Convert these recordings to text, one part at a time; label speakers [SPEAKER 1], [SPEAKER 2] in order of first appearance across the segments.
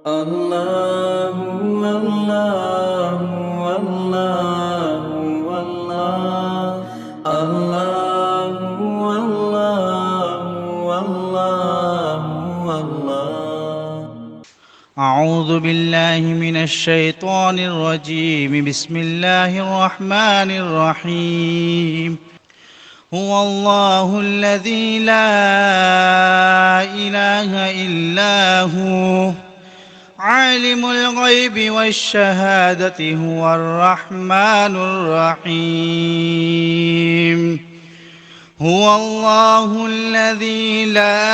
[SPEAKER 1] اللہ اللہ اللہ اللہ اللہ اللہ اللہ۔
[SPEAKER 2] أعوذ بالله من الشيطان الرجيم. بسم الله الرحمن الرحيم. هو الله الذي لا إله إلا هو عالم الغيب والشهادة هو الرحمن الرحيم. هو الله الذي لا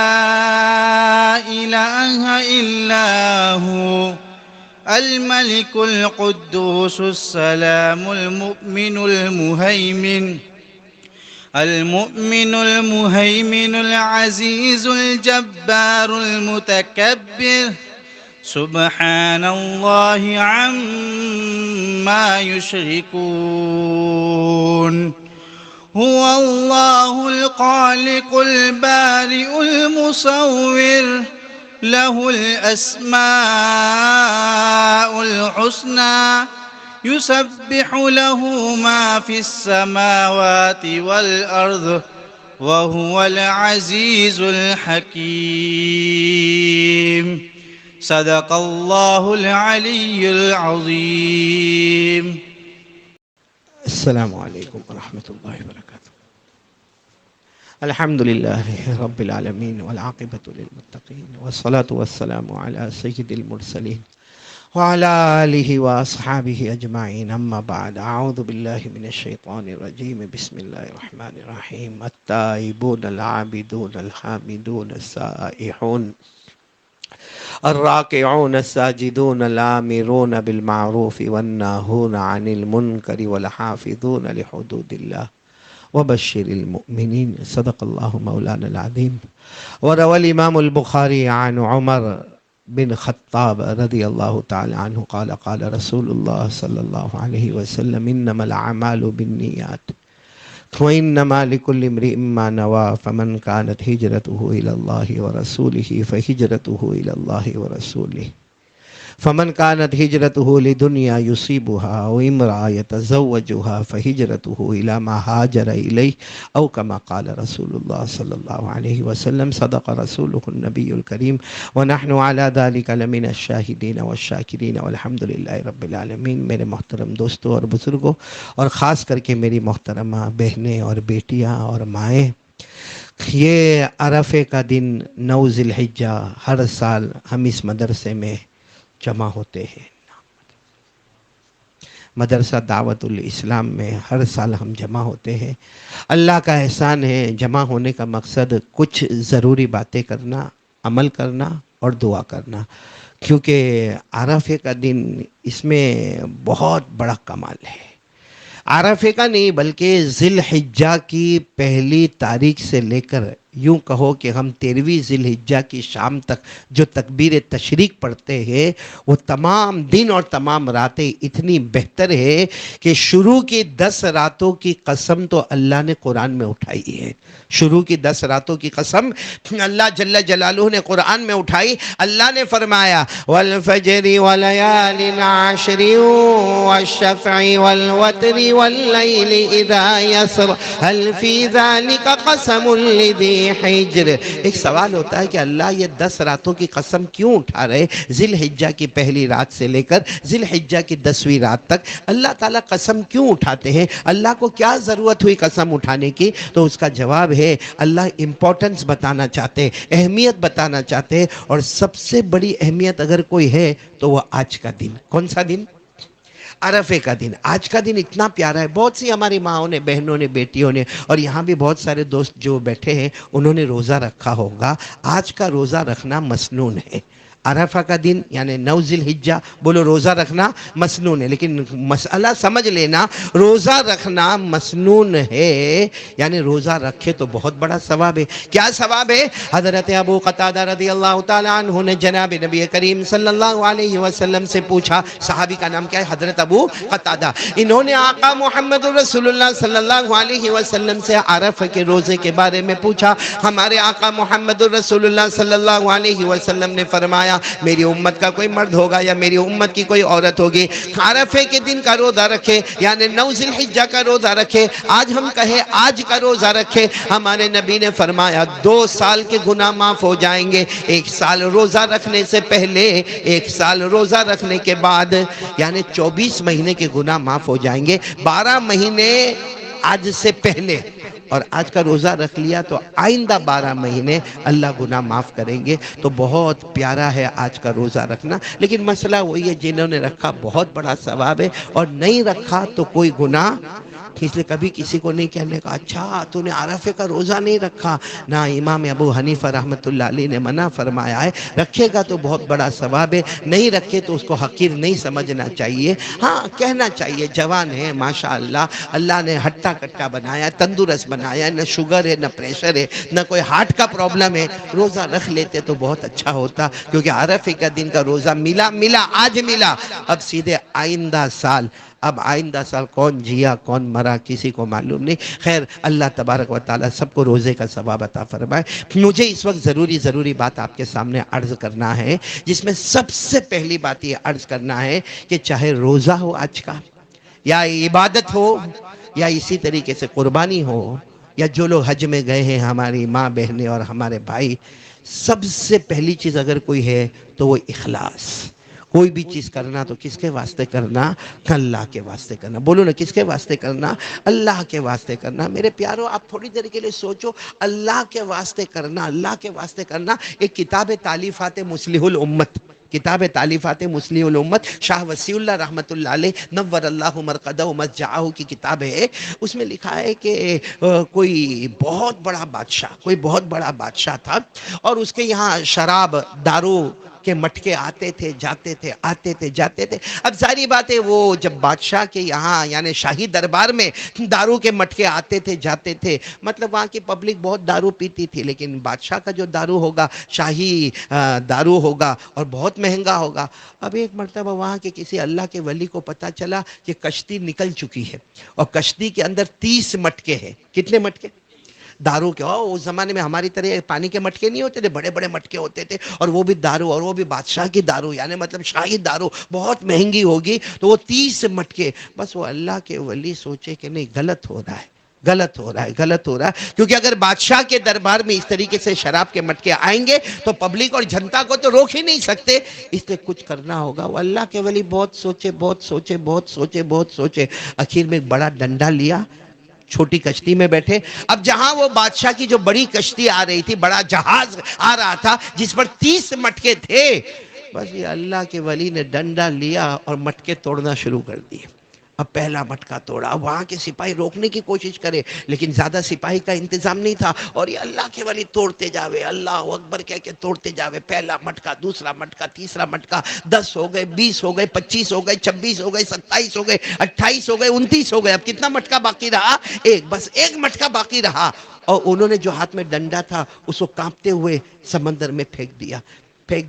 [SPEAKER 2] إله إلا هو الملك القدوس السلام المؤمن المهيمن العزيز الجبار المتكبر سبحان الله عما يشركون. هو الله الخالق البارئ المصور له الأسماء الحسنى يسبح له ما في السماوات والأرض وهو العزيز الحكيم. صدق الله العلي العظيم.
[SPEAKER 3] السلام علیکم ورحمۃ اللہ وبرکاتہ۔ الحمد للہ رب العالمین والعاقبۃ للمتقین والصلاة والسلام علی سید المرسلین وعلی آلہ واصحابہ اجمعین، اما بعد، اعوذ باللہ من الشیطان الرجیم، بسم اللہ الرحمن الرحیم۔ التائبون العابدون الحامدون السائحون الراكعون الساجدون الآمرون بالمعروف والناهون عن المنكر والحافظون لحدود الله وبشر المؤمنين. صدق الله مولانا العظيم. وروى الإمام البخاري عن عمر بن خطاب رضي الله تعالى عنه قال قال رسول الله صلى الله عليه وسلم إنما الأعمال بالنيات وإنما لكل امرئ ما نوى فمن كانت هجرته إلى الله ورسوله فهجرته إلى الله ورسوله فمن كانت هجرته لدنيا يصيبها أو امرأة يتزوجها فهجرته إلى ما هاجر إليه أو كما قال رسول الله صلى الله عليه وسلم. صدق رسوله النبي الكريم ونحن على ذلك لمن الشاهدين والشاكرين والحمد لله رب العالمين. میرے محترم دوستوں اور بزرگوں، اور خاص کر کے میری محترمہ بہنیں اور بیٹیاں اور مائیں، یہ عرفے کا دن 9 ذی الحجہ ہر سال ہم اس مدرسے میں جمع ہوتے ہیں۔ مدرسہ دعوت الاسلام میں ہر سال ہم جمع ہوتے ہیں۔ اللہ کا احسان ہے، جمع ہونے کا مقصد کچھ ضروری باتیں کرنا، عمل کرنا اور دعا کرنا، کیونکہ عرفے کا دن اس میں بہت بڑا کمال ہے۔ عرفے کا نہیں بلکہ ذی الحجہ کی پہلی تاریخ سے لے کر یوں کہو کہ ہم 13ویں ذی الحجہ کی شام تک جو تکبیر تشریق پڑھتے ہیں، وہ تمام دن اور تمام راتیں اتنی بہتر ہے کہ شروع کی 10 راتوں کی قسم تو اللہ نے قرآن میں اٹھائی ہے۔ شروع کی 10 راتوں کی قسم اللہ جل جلالہ نے قرآن میں اٹھائی۔ اللہ نے فرمایا والفجر وليال عشر والشفع والوتر واللیل اذا یسر هل فی ذلک قسم لذی حجر۔ ایک سوال ہوتا ہے کہ اللہ یہ 10 راتوں کی قسم کیوں اٹھا رہے؟ ذی الحجہ کی پہلی رات سے لے کر ذی الحجہ کی 10ویں رات تک اللہ تعالیٰ قسم کیوں اٹھاتے ہیں؟ اللہ کو کیا ضرورت ہوئی قسم اٹھانے کی؟ تو اس کا جواب ہے اللہ امپورٹنس بتانا چاہتے ہیں، اہمیت بتانا چاہتے ہیں، اور سب سے بڑی اہمیت اگر کوئی ہے تو وہ آج کا دن۔ کون سا دن؟ عرفے کا دن۔ آج کا دن اتنا پیارا ہے۔ بہت سی ہماری ماؤں نے، بہنوں نے، بیٹیوں نے، اور یہاں بھی بہت سارے دوست جو بیٹھے ہیں انہوں نے روزہ رکھا ہوگا۔ آج کا روزہ رکھنا مسنون ہے۔ عرفہ کا دن یعنی 9 ذی الحجہ، بولو روزہ رکھنا مسنون ہے، لیکن مسئلہ سمجھ لینا، روزہ رکھنا مسنون ہے یعنی روزہ رکھے تو بہت بڑا ثواب ہے۔ کیا ثواب ہے؟ حضرت ابو قتادہ رضی اللہ تعالی عنہ نے جناب نبی کریم صلی اللہ علیہ وسلم سے پوچھا، صحابی کا نام کیا ہے؟ حضرت ابو قتادہ۔ انہوں نے آقا محمد رسول اللہ صلی اللہ علیہ وسلم سے عرفہ کے روزے کے بارے میں پوچھا۔ ہمارے آقا محمد رسول اللہ صلی اللہ علیہ وسلم نے فرمایا فرمایا میری امت کا کوئی مرد ہوگا یا میری امت کی کوئی عورت ہوگی عرفے کے دن کا روزہ رکھے، یعنی 9 ذی الحجہ کا روزہ رکھے، آج ہم کہیں آج کا روزہ رکھے، ہمارے نبی نے فرمایا 2 سال کے گناہ معاف ہو جائیں گے، 1 سال روزہ رکھنے سے پہلے، 1 سال روزہ رکھنے کے بعد، یعنی 24 مہینے کے گناہ معاف ہو جائیں گے، 12 مہینے آج سے پہلے، اور آج کا روزہ رکھ لیا تو آئندہ 12 مہینے اللہ گناہ معاف کریں گے۔ تو بہت پیارا ہے آج کا روزہ رکھنا، لیکن مسئلہ وہی ہے جنہوں نے رکھا بہت بڑا ثواب ہے، اور نہیں رکھا تو کوئی گناہ، اس لیے کبھی کسی کو نہیں کہنے کا اچھا تو نے عرفے کا روزہ نہیں رکھا، نہ امام ابو حنیفہ رحمۃ اللہ علیہ نے منع فرمایا ہے، رکھے گا تو بہت بڑا ثواب ہے، نہیں رکھے تو اس کو حقیر نہیں سمجھنا چاہیے، ہاں کہنا چاہیے جوان ہے ماشاءاللہ، اللہ نے ہٹا کٹا بنایا، تندرست بنایا، نہ شوگر ہے نہ پریشر ہے نہ کوئی ہارٹ کا پرابلم ہے، روزہ رکھ لیتے تو بہت اچھا ہوتا، کیونکہ عرفے کا دن کا روزہ ملا آج ملا، اب سیدھے آئندہ سال، اب آئندہ سال کون جیا کون مرا کسی کو معلوم نہیں، خیر اللہ تبارک و تعالی سب کو روزے کا ثواب عطا فرمائے۔ مجھے اس وقت ضروری بات آپ کے سامنے عرض کرنا ہے، جس میں سب سے پہلی بات یہ عرض کرنا ہے کہ چاہے روزہ ہو آج کا، یا عبادت ہو، یا اسی طریقے سے قربانی ہو، یا جو لوگ حج میں گئے ہیں ہماری ماں بہنیں اور ہمارے بھائی، سب سے پہلی چیز اگر کوئی ہے تو وہ اخلاص۔ کوئی بھی چیز کرنا تو کس کے واسطے کرنا؟ اللہ کے واسطے کرنا۔ بولو نا کس کے واسطے کرنا؟ اللہ کے واسطے کرنا۔ میرے پیارو آپ تھوڑی دیر کے لیے سوچو، اللہ کے واسطے کرنا، اللہ کے واسطے کرنا۔ ایک کتاب تالیفات مصلح الامت، کتاب تالیفات مصلح الامت، شاہ وسیع اللہ رحمۃ اللہ علیہ نور اللہ مرقدہ و مسجعہ کی کتاب ہے، اس میں لکھا ہے کہ کوئی بہت بڑا بادشاہ تھا، اور اس کے یہاں شراب دارو کے مٹکے آتے تھے جاتے تھے۔ اب ظاہری بات ہے وہ جب بادشاہ کے یہاں یعنی شاہی دربار میں دارو کے مٹکے آتے تھے جاتے تھے، مطلب وہاں کی پبلک بہت دارو پیتی تھی، لیکن بادشاہ کا جو دارو ہوگا شاہی دارو ہوگا اور بہت مہنگا ہوگا۔ اب ایک مرتبہ وہاں کے کسی اللہ کے ولی کو پتا چلا کہ کشتی نکل چکی ہے، اور کشتی کے اندر 30 مٹکے ہیں۔ کتنے مٹکے؟ دارو کے۔ اس زمانے میں ہماری طرح پانی کے مٹکے نہیں ہوتے تھے، بڑے بڑے مٹکے ہوتے تھے، اور وہ بھی دارو، اور وہ بھی بادشاہ کی دارو، یعنی مطلب شاہی دارو بہت مہنگی ہوگی، تو وہ 30 مٹکے۔ بس وہ اللہ کے ولی سوچے کہ نہیں، غلط ہو رہا ہے، کیونکہ اگر بادشاہ کے دربار میں اس طریقے سے شراب کے مٹکے آئیں گے تو پبلک اور جنتا کو تو روک ہی نہیں سکتے، اس لیے کچھ کرنا ہوگا۔ وہ اللہ کے ولی بہت سوچے، آخر میں ایک بڑا ڈنڈا لیا، چھوٹی کشتی میں بیٹھے۔ اب جہاں وہ بادشاہ کی جو بڑی کشتی آ رہی تھی، بڑا جہاز آ رہا تھا جس پر 30 مٹکے تھے، بس یہ اللہ کے ولی نے ڈنڈا لیا اور مٹکے توڑنا شروع کر دیے۔ اب پہلا مٹکا توڑا، اب وہاں کے سپاہی روکنے کی کوشش کرے، لیکن زیادہ سپاہی کا انتظام نہیں تھا، اور یہ اللہ کے ولی توڑتے جاوے، اللہ اکبر کہہ کے توڑتے جاوے، پہلا مٹکا، دوسرا مٹکا، تیسرا مٹکا، 10 ہو گئے، 20 ہو گئے، 25 ہو گئے، 26 ہو گئے، 27 ہو گئے، 28 ہو گئے، 29 ہو گئے۔ اب کتنا مٹکا باقی رہا؟ بس ایک مٹکا باقی رہا، اور انہوں نے جو ہاتھ میں ڈنڈا تھا اس کو کانپتے ہوئے سمندر میں پھینک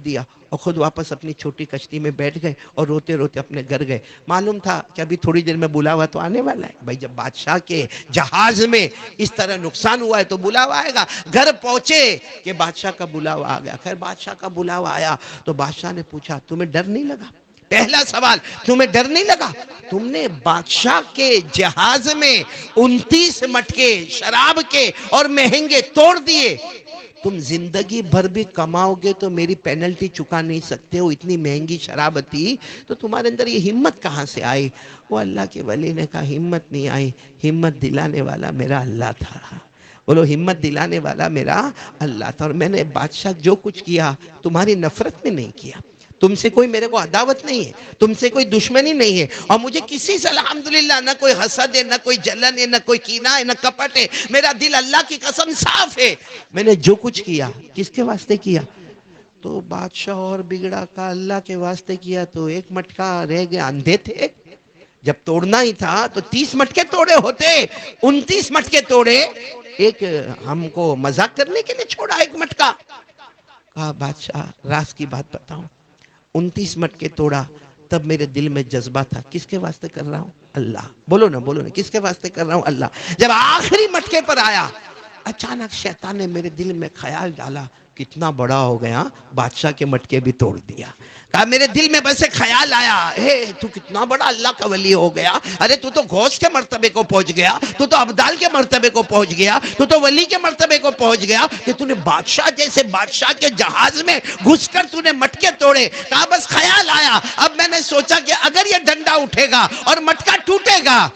[SPEAKER 3] دیا، اور خود واپس اپنی چھوٹی کشتی میں بیٹھ گئے، اور روتے روتے اپنے گھر گئے۔ معلوم تھا کہ ابھی تھوڑی دیر میں بلاوا تو آنے والا ہے، بھائی جب بادشاہ کے جہاز میں اس طرح نقصان ہوا ہے تو بلاوا آئے گا۔ گھر پہنچے کہ بادشاہ کا بلاوا آ گیا۔ خیر بادشاہ کا بلاوا آیا تو بادشاہ نے پوچھا تمہیں ڈر نہیں لگا؟ پہلا سوال، تمہیں ڈر نہیں لگا؟ تم نے بادشاہ کے جہاز میں 29 مٹکے شراب کے اور مہنگے توڑ دیے، تم زندگی بھر بھی کماؤ گے تو میری پینلٹی چکا نہیں سکتے ہو، اتنی مہنگی شراب تھی، تو تمہارے اندر یہ ہمت کہاں سے آئی؟ وہ اللہ کے ولی نے کہا ہمت نہیں آئی، ہمت دلانے والا میرا اللہ تھا۔ بولو ہمت دلانے والا میرا اللہ تھا، اور میں نے بادشاہ جو کچھ کیا تمہاری نفرت میں نہیں کیا، تم سے کوئی میرے کو عداوت نہیں ہے، تم سے کوئی دشمنی نہیں ہے، اور مجھے کسی سے الحمدللہ نہ کوئی حسد ہے، نہ کوئی جلن ہے، نہ کوئی کینہ ہے، نہ کپٹ ہے، میرا دل اللہ کی قسم صاف ہے۔ میں نے جو کچھ کیا کس کے واسطے کیا؟ تو بادشاہ اور بگڑا کا اللہ کے واسطے کیا، تو ایک مٹکا رہ گیا، اندھے تھے، جب توڑنا ہی تھا تو 30 مٹکے توڑے ہوتے، 29 مٹکے توڑے، ایک ہم کو مذاق کرنے کے لیے چھوڑا ایک مٹکا۔ کہا بادشاہ راز کی بات بتاؤں، 29 مٹکے توڑا، تب میرے دل میں جذبہ تھا کس کے واسطے کر رہا ہوں؟ اللہ۔ بولو نا کس کے واسطے کر رہا ہوں؟ اللہ۔ جب آخری مٹکے پر آیا اچانک شیطان نے میرے دل میں خیال ڈالا، کتنا بڑا ہو گیا، بادشاہ کے مٹکے بھی توڑ دیا۔ کہا میرے دل میں بس ایک خیال آیا، تو کتنا بڑا اللہ کا ولی ہو گیا، ارے تو غوث کے مرتبے کو پہنچ گیا، تو ابدال کے مرتبے کو پہنچ گیا، تو ولی کے مرتبے کو پہنچ گیا، کہ تو نے بادشاہ جیسے بادشاہ کے جہاز میں گھس کر تو نے مٹکے توڑے۔ کہا بس خیال آیا، اب میں نے سوچا کہ اگر یہ ڈنڈا اٹھے گا اور مٹکا ٹوٹے گا،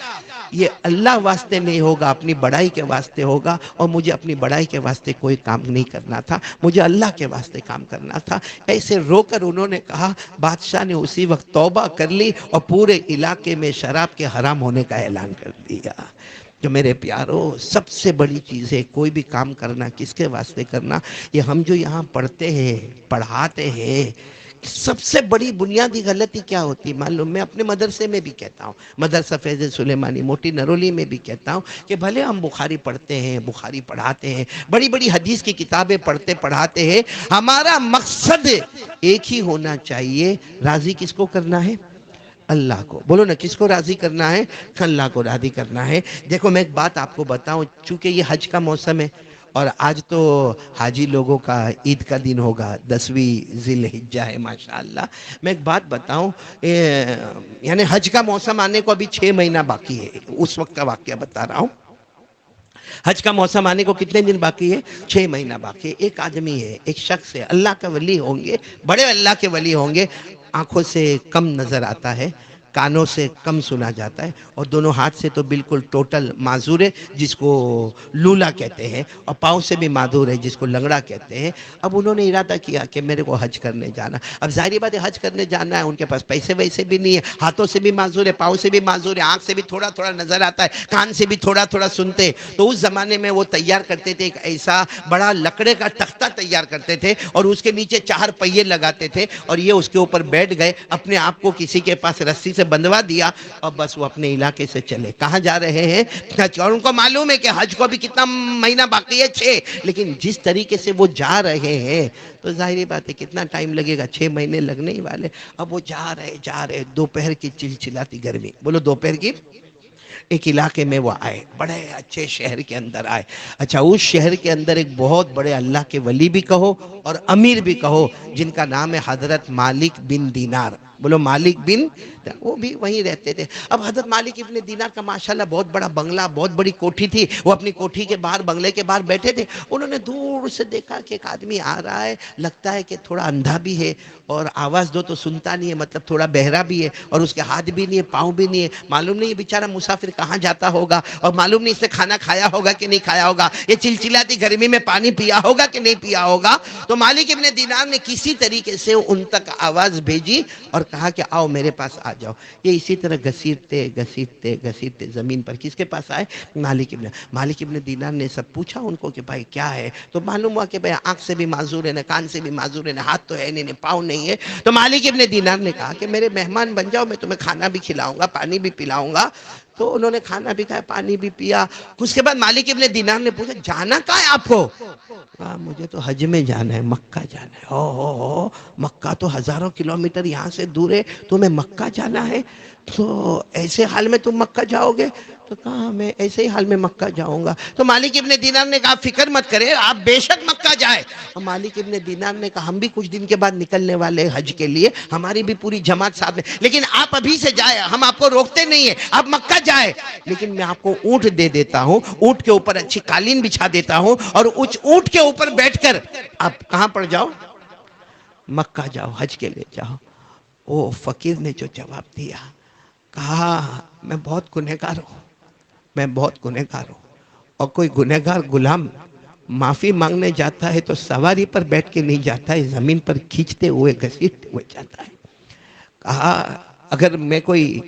[SPEAKER 3] یہ اللہ واسطے نہیں ہوگا، اپنی بڑائی کے واسطے ہوگا، اور مجھے اپنی بڑائی کے واسطے کوئی کام نہیں کرنا تھا، مجھے اللہ کے واسطے کام کرنا تھا۔ ایسے رو کر انہوں نے کہا، بادشاہ نے اسی وقت توبہ کر لی اور پورے علاقے میں شراب کے حرام ہونے کا اعلان کر دیا۔ جو میرے پیارو، سب سے بڑی چیز ہے کوئی بھی کام کرنا، کس کے واسطے کرنا؟ یہ ہم جو یہاں پڑھتے ہیں، پڑھاتے ہیں، سب سے بڑی بنیادی غلطی کیا ہوتی معلوم؟ میں اپنے مدرسے میں بھی کہتا ہوں، مدرسہ فیض سلیمانی موٹی نرولی میں بھی کہتا ہوں کہ بھلے ہم بخاری پڑھتے ہیں، بخاری پڑھاتے ہیں، بڑی بڑی حدیث کی کتابیں پڑھتے پڑھاتے ہیں، ہمارا مقصد ایک ہی ہونا چاہیے، راضی کس کو کرنا ہے؟ اللہ کو۔ بولو نا، کس کو راضی کرنا ہے؟ اللہ کو راضی کرنا ہے۔ دیکھو میں ایک بات آپ کو بتاؤں، چونکہ یہ حج کا موسم ہے اور آج تو حاجی لوگوں کا عید کا دن ہوگا، 10ویں ذی الحجہ ہے ماشاءاللہ۔ میں ایک بات بتاؤں، یعنی حج کا موسم آنے کو ابھی 6 مہینہ باقی ہے، اس وقت کا واقعہ بتا رہا ہوں۔ حج کا موسم آنے کو کتنے دن باقی ہے؟ 6 مہینہ باقی ہے۔ ایک آدمی ہے، ایک شخص ہے، اللہ کا ولی ہوں گے، بڑے اللہ کے ولی ہوں گے، آنکھوں سے کم نظر آتا ہے، کانوں سے کم سنا جاتا ہے، اور دونوں ہاتھ سے تو بالکل ٹوٹل معذور ہے، جس کو لولا کہتے ہیں، اور پاؤں سے بھی معذور ہے، جس کو لنگڑا کہتے ہیں۔ اب انہوں نے ارادہ کیا کہ میرے کو حج کرنے جانا۔ اب ظاہری بات ہے، حج کرنے جانا ہے، ان کے پاس پیسے ویسے بھی نہیں ہے، ہاتھوں سے بھی معذور ہے، پاؤں سے بھی معذور ہے، آنکھ سے بھی تھوڑا تھوڑا نظر آتا ہے، کان سے بھی تھوڑا تھوڑا سنتے۔ تو اس زمانے میں وہ تیار کرتے تھے، ایک ایسا بڑا لکڑے کا تختہ تیار کرتے تھے، اور اس کے نیچے 4 پہیے لگاتے تھے، اور یہ اس کے اوپر بیٹھ گئے، اپنے آپ کو کسی کے پاس رسی سے بندھوا دیا، اور بس وہ اپنے علاقے سے چلے۔ کہاں جا رہے ہیں؟ اور ان کو معلوم ہے کہ حج کو بھی کتنا مہینہ باقی ہے، 6، لیکن جس طریقے سے وہ جا رہے ہیں تو ظاہری بات ہے کتنا ٹائم لگے گا، 6 مہینے لگنے ہی والے۔ اب وہ جا رہے، دوپہر کی چلچلاتی گرمی، بولو دوپہر کی، ایک علاقے میں وہ آئے، بڑے اچھے شہر کے اندر آئے۔ اچھا، اس شہر کے اندر ایک بہت بڑے اللہ کے ولی بھی کہو اور امیر بھی کہو، جن کا نام ہے حضرت مالک بن دینار۔ بولو مالک بن، وہ بھی وہیں رہتے تھے۔ اب حضرت مالک ابن دینار کا ماشاءاللہ بہت بڑا بنگلہ، بہت بڑی کوٹھی تھی، وہ اپنی کوٹھی کے باہر، بنگلے کے باہر بیٹھے تھے۔ انہوں نے دور سے دیکھا کہ ایک آدمی آ رہا ہے، لگتا ہے کہ تھوڑا اندھا بھی ہے، اور آواز دو تو سنتا نہیں ہے، مطلب تھوڑا بہرا بھی ہے، اور اس کے ہاتھ بھی نہیں ہے، پاؤں بھی نہیں ہے، معلوم نہیں یہ بیچارہ مسافر کہاں جاتا ہوگا، اور معلوم نہیں اس نے کھانا کھایا ہوگا کہ نہیں کھایا ہوگا، یہ چلچلاتی گرمی میں پانی پیا ہوگا کہ نہیں پیا ہوگا۔ تو مالک ابن دینار نے کسی طریقے سے ان تک آواز بھیجی اور کہا کہ آؤ میرے پاس آ جاؤ۔ یہ اسی طرح گھسیٹتے زمین پر کس کے پاس آئے؟ مالک ابن دینار نے سب پوچھا ان کو کہ بھائی کیا ہے؟ تو معلوم ہوا کہ بھائی آنکھ سے بھی معذور ہے، نہ کان سے بھی معذور ہے، نہ ہاتھ تو ہے نہیں، پاؤں نہیں ہے۔ تو مالک ابن دینار نے کہا کہ میرے مہمان بن جاؤ، میں تمہیں کھانا بھی کھلاؤں گا، پانی بھی پلاؤں گا۔ تو انہوں نے کھانا بھی کھایا، پانی بھی پیا۔ اس کے بعد مالک ابن دینار نے پوچھا جانا کہاں ہے آپ کو؟ کہا مجھے تو حج میں جانا ہے، مکہ جانا ہے۔ او مکہ تو ہزاروں کلومیٹر یہاں سے دور ہے، تمہیں مکہ جانا ہے؟ تو ایسے حال میں تم مکہ جاؤ گے؟ تو کہا میں ایسے ہی حال میں مکہ جاؤں گا۔ تو مالک ابن دینار نے کہا فکر مت کرے، آپ بے شک مکہ جائے۔ اور مالک ابن دینار نے کہا ہم بھی کچھ دن کے بعد نکلنے والے حج کے لیے، ہماری بھی پوری جماعت ساتھ میں، لیکن آپ ابھی سے جائے، ہم آپ کو روکتے نہیں ہیں، آپ مکہ جائے، لیکن میں آپ کو اونٹ دے دیتا ہوں، اونٹ کے اوپر اچھی قالین بچھا دیتا ہوں، اور اس اونٹ کے اوپر بیٹھ کر آپ کہاں پر جاؤ؟ مکہ جاؤ، حج کے لیے جاؤ۔ او فقیر نے جو جواب دیا، کہا میں بہت گنہگار ہوں، میں بہت گنہگار ہوں، اور کوئی گنہگار غلام معافی مانگنے جاتا ہے تو سواری پر بیٹھ کے نہیں جاتا ہے، زمین پر کھینچتے ہوئے گھسیٹتے ہوئے جاتا ہے۔ کہا اگر میں کوئی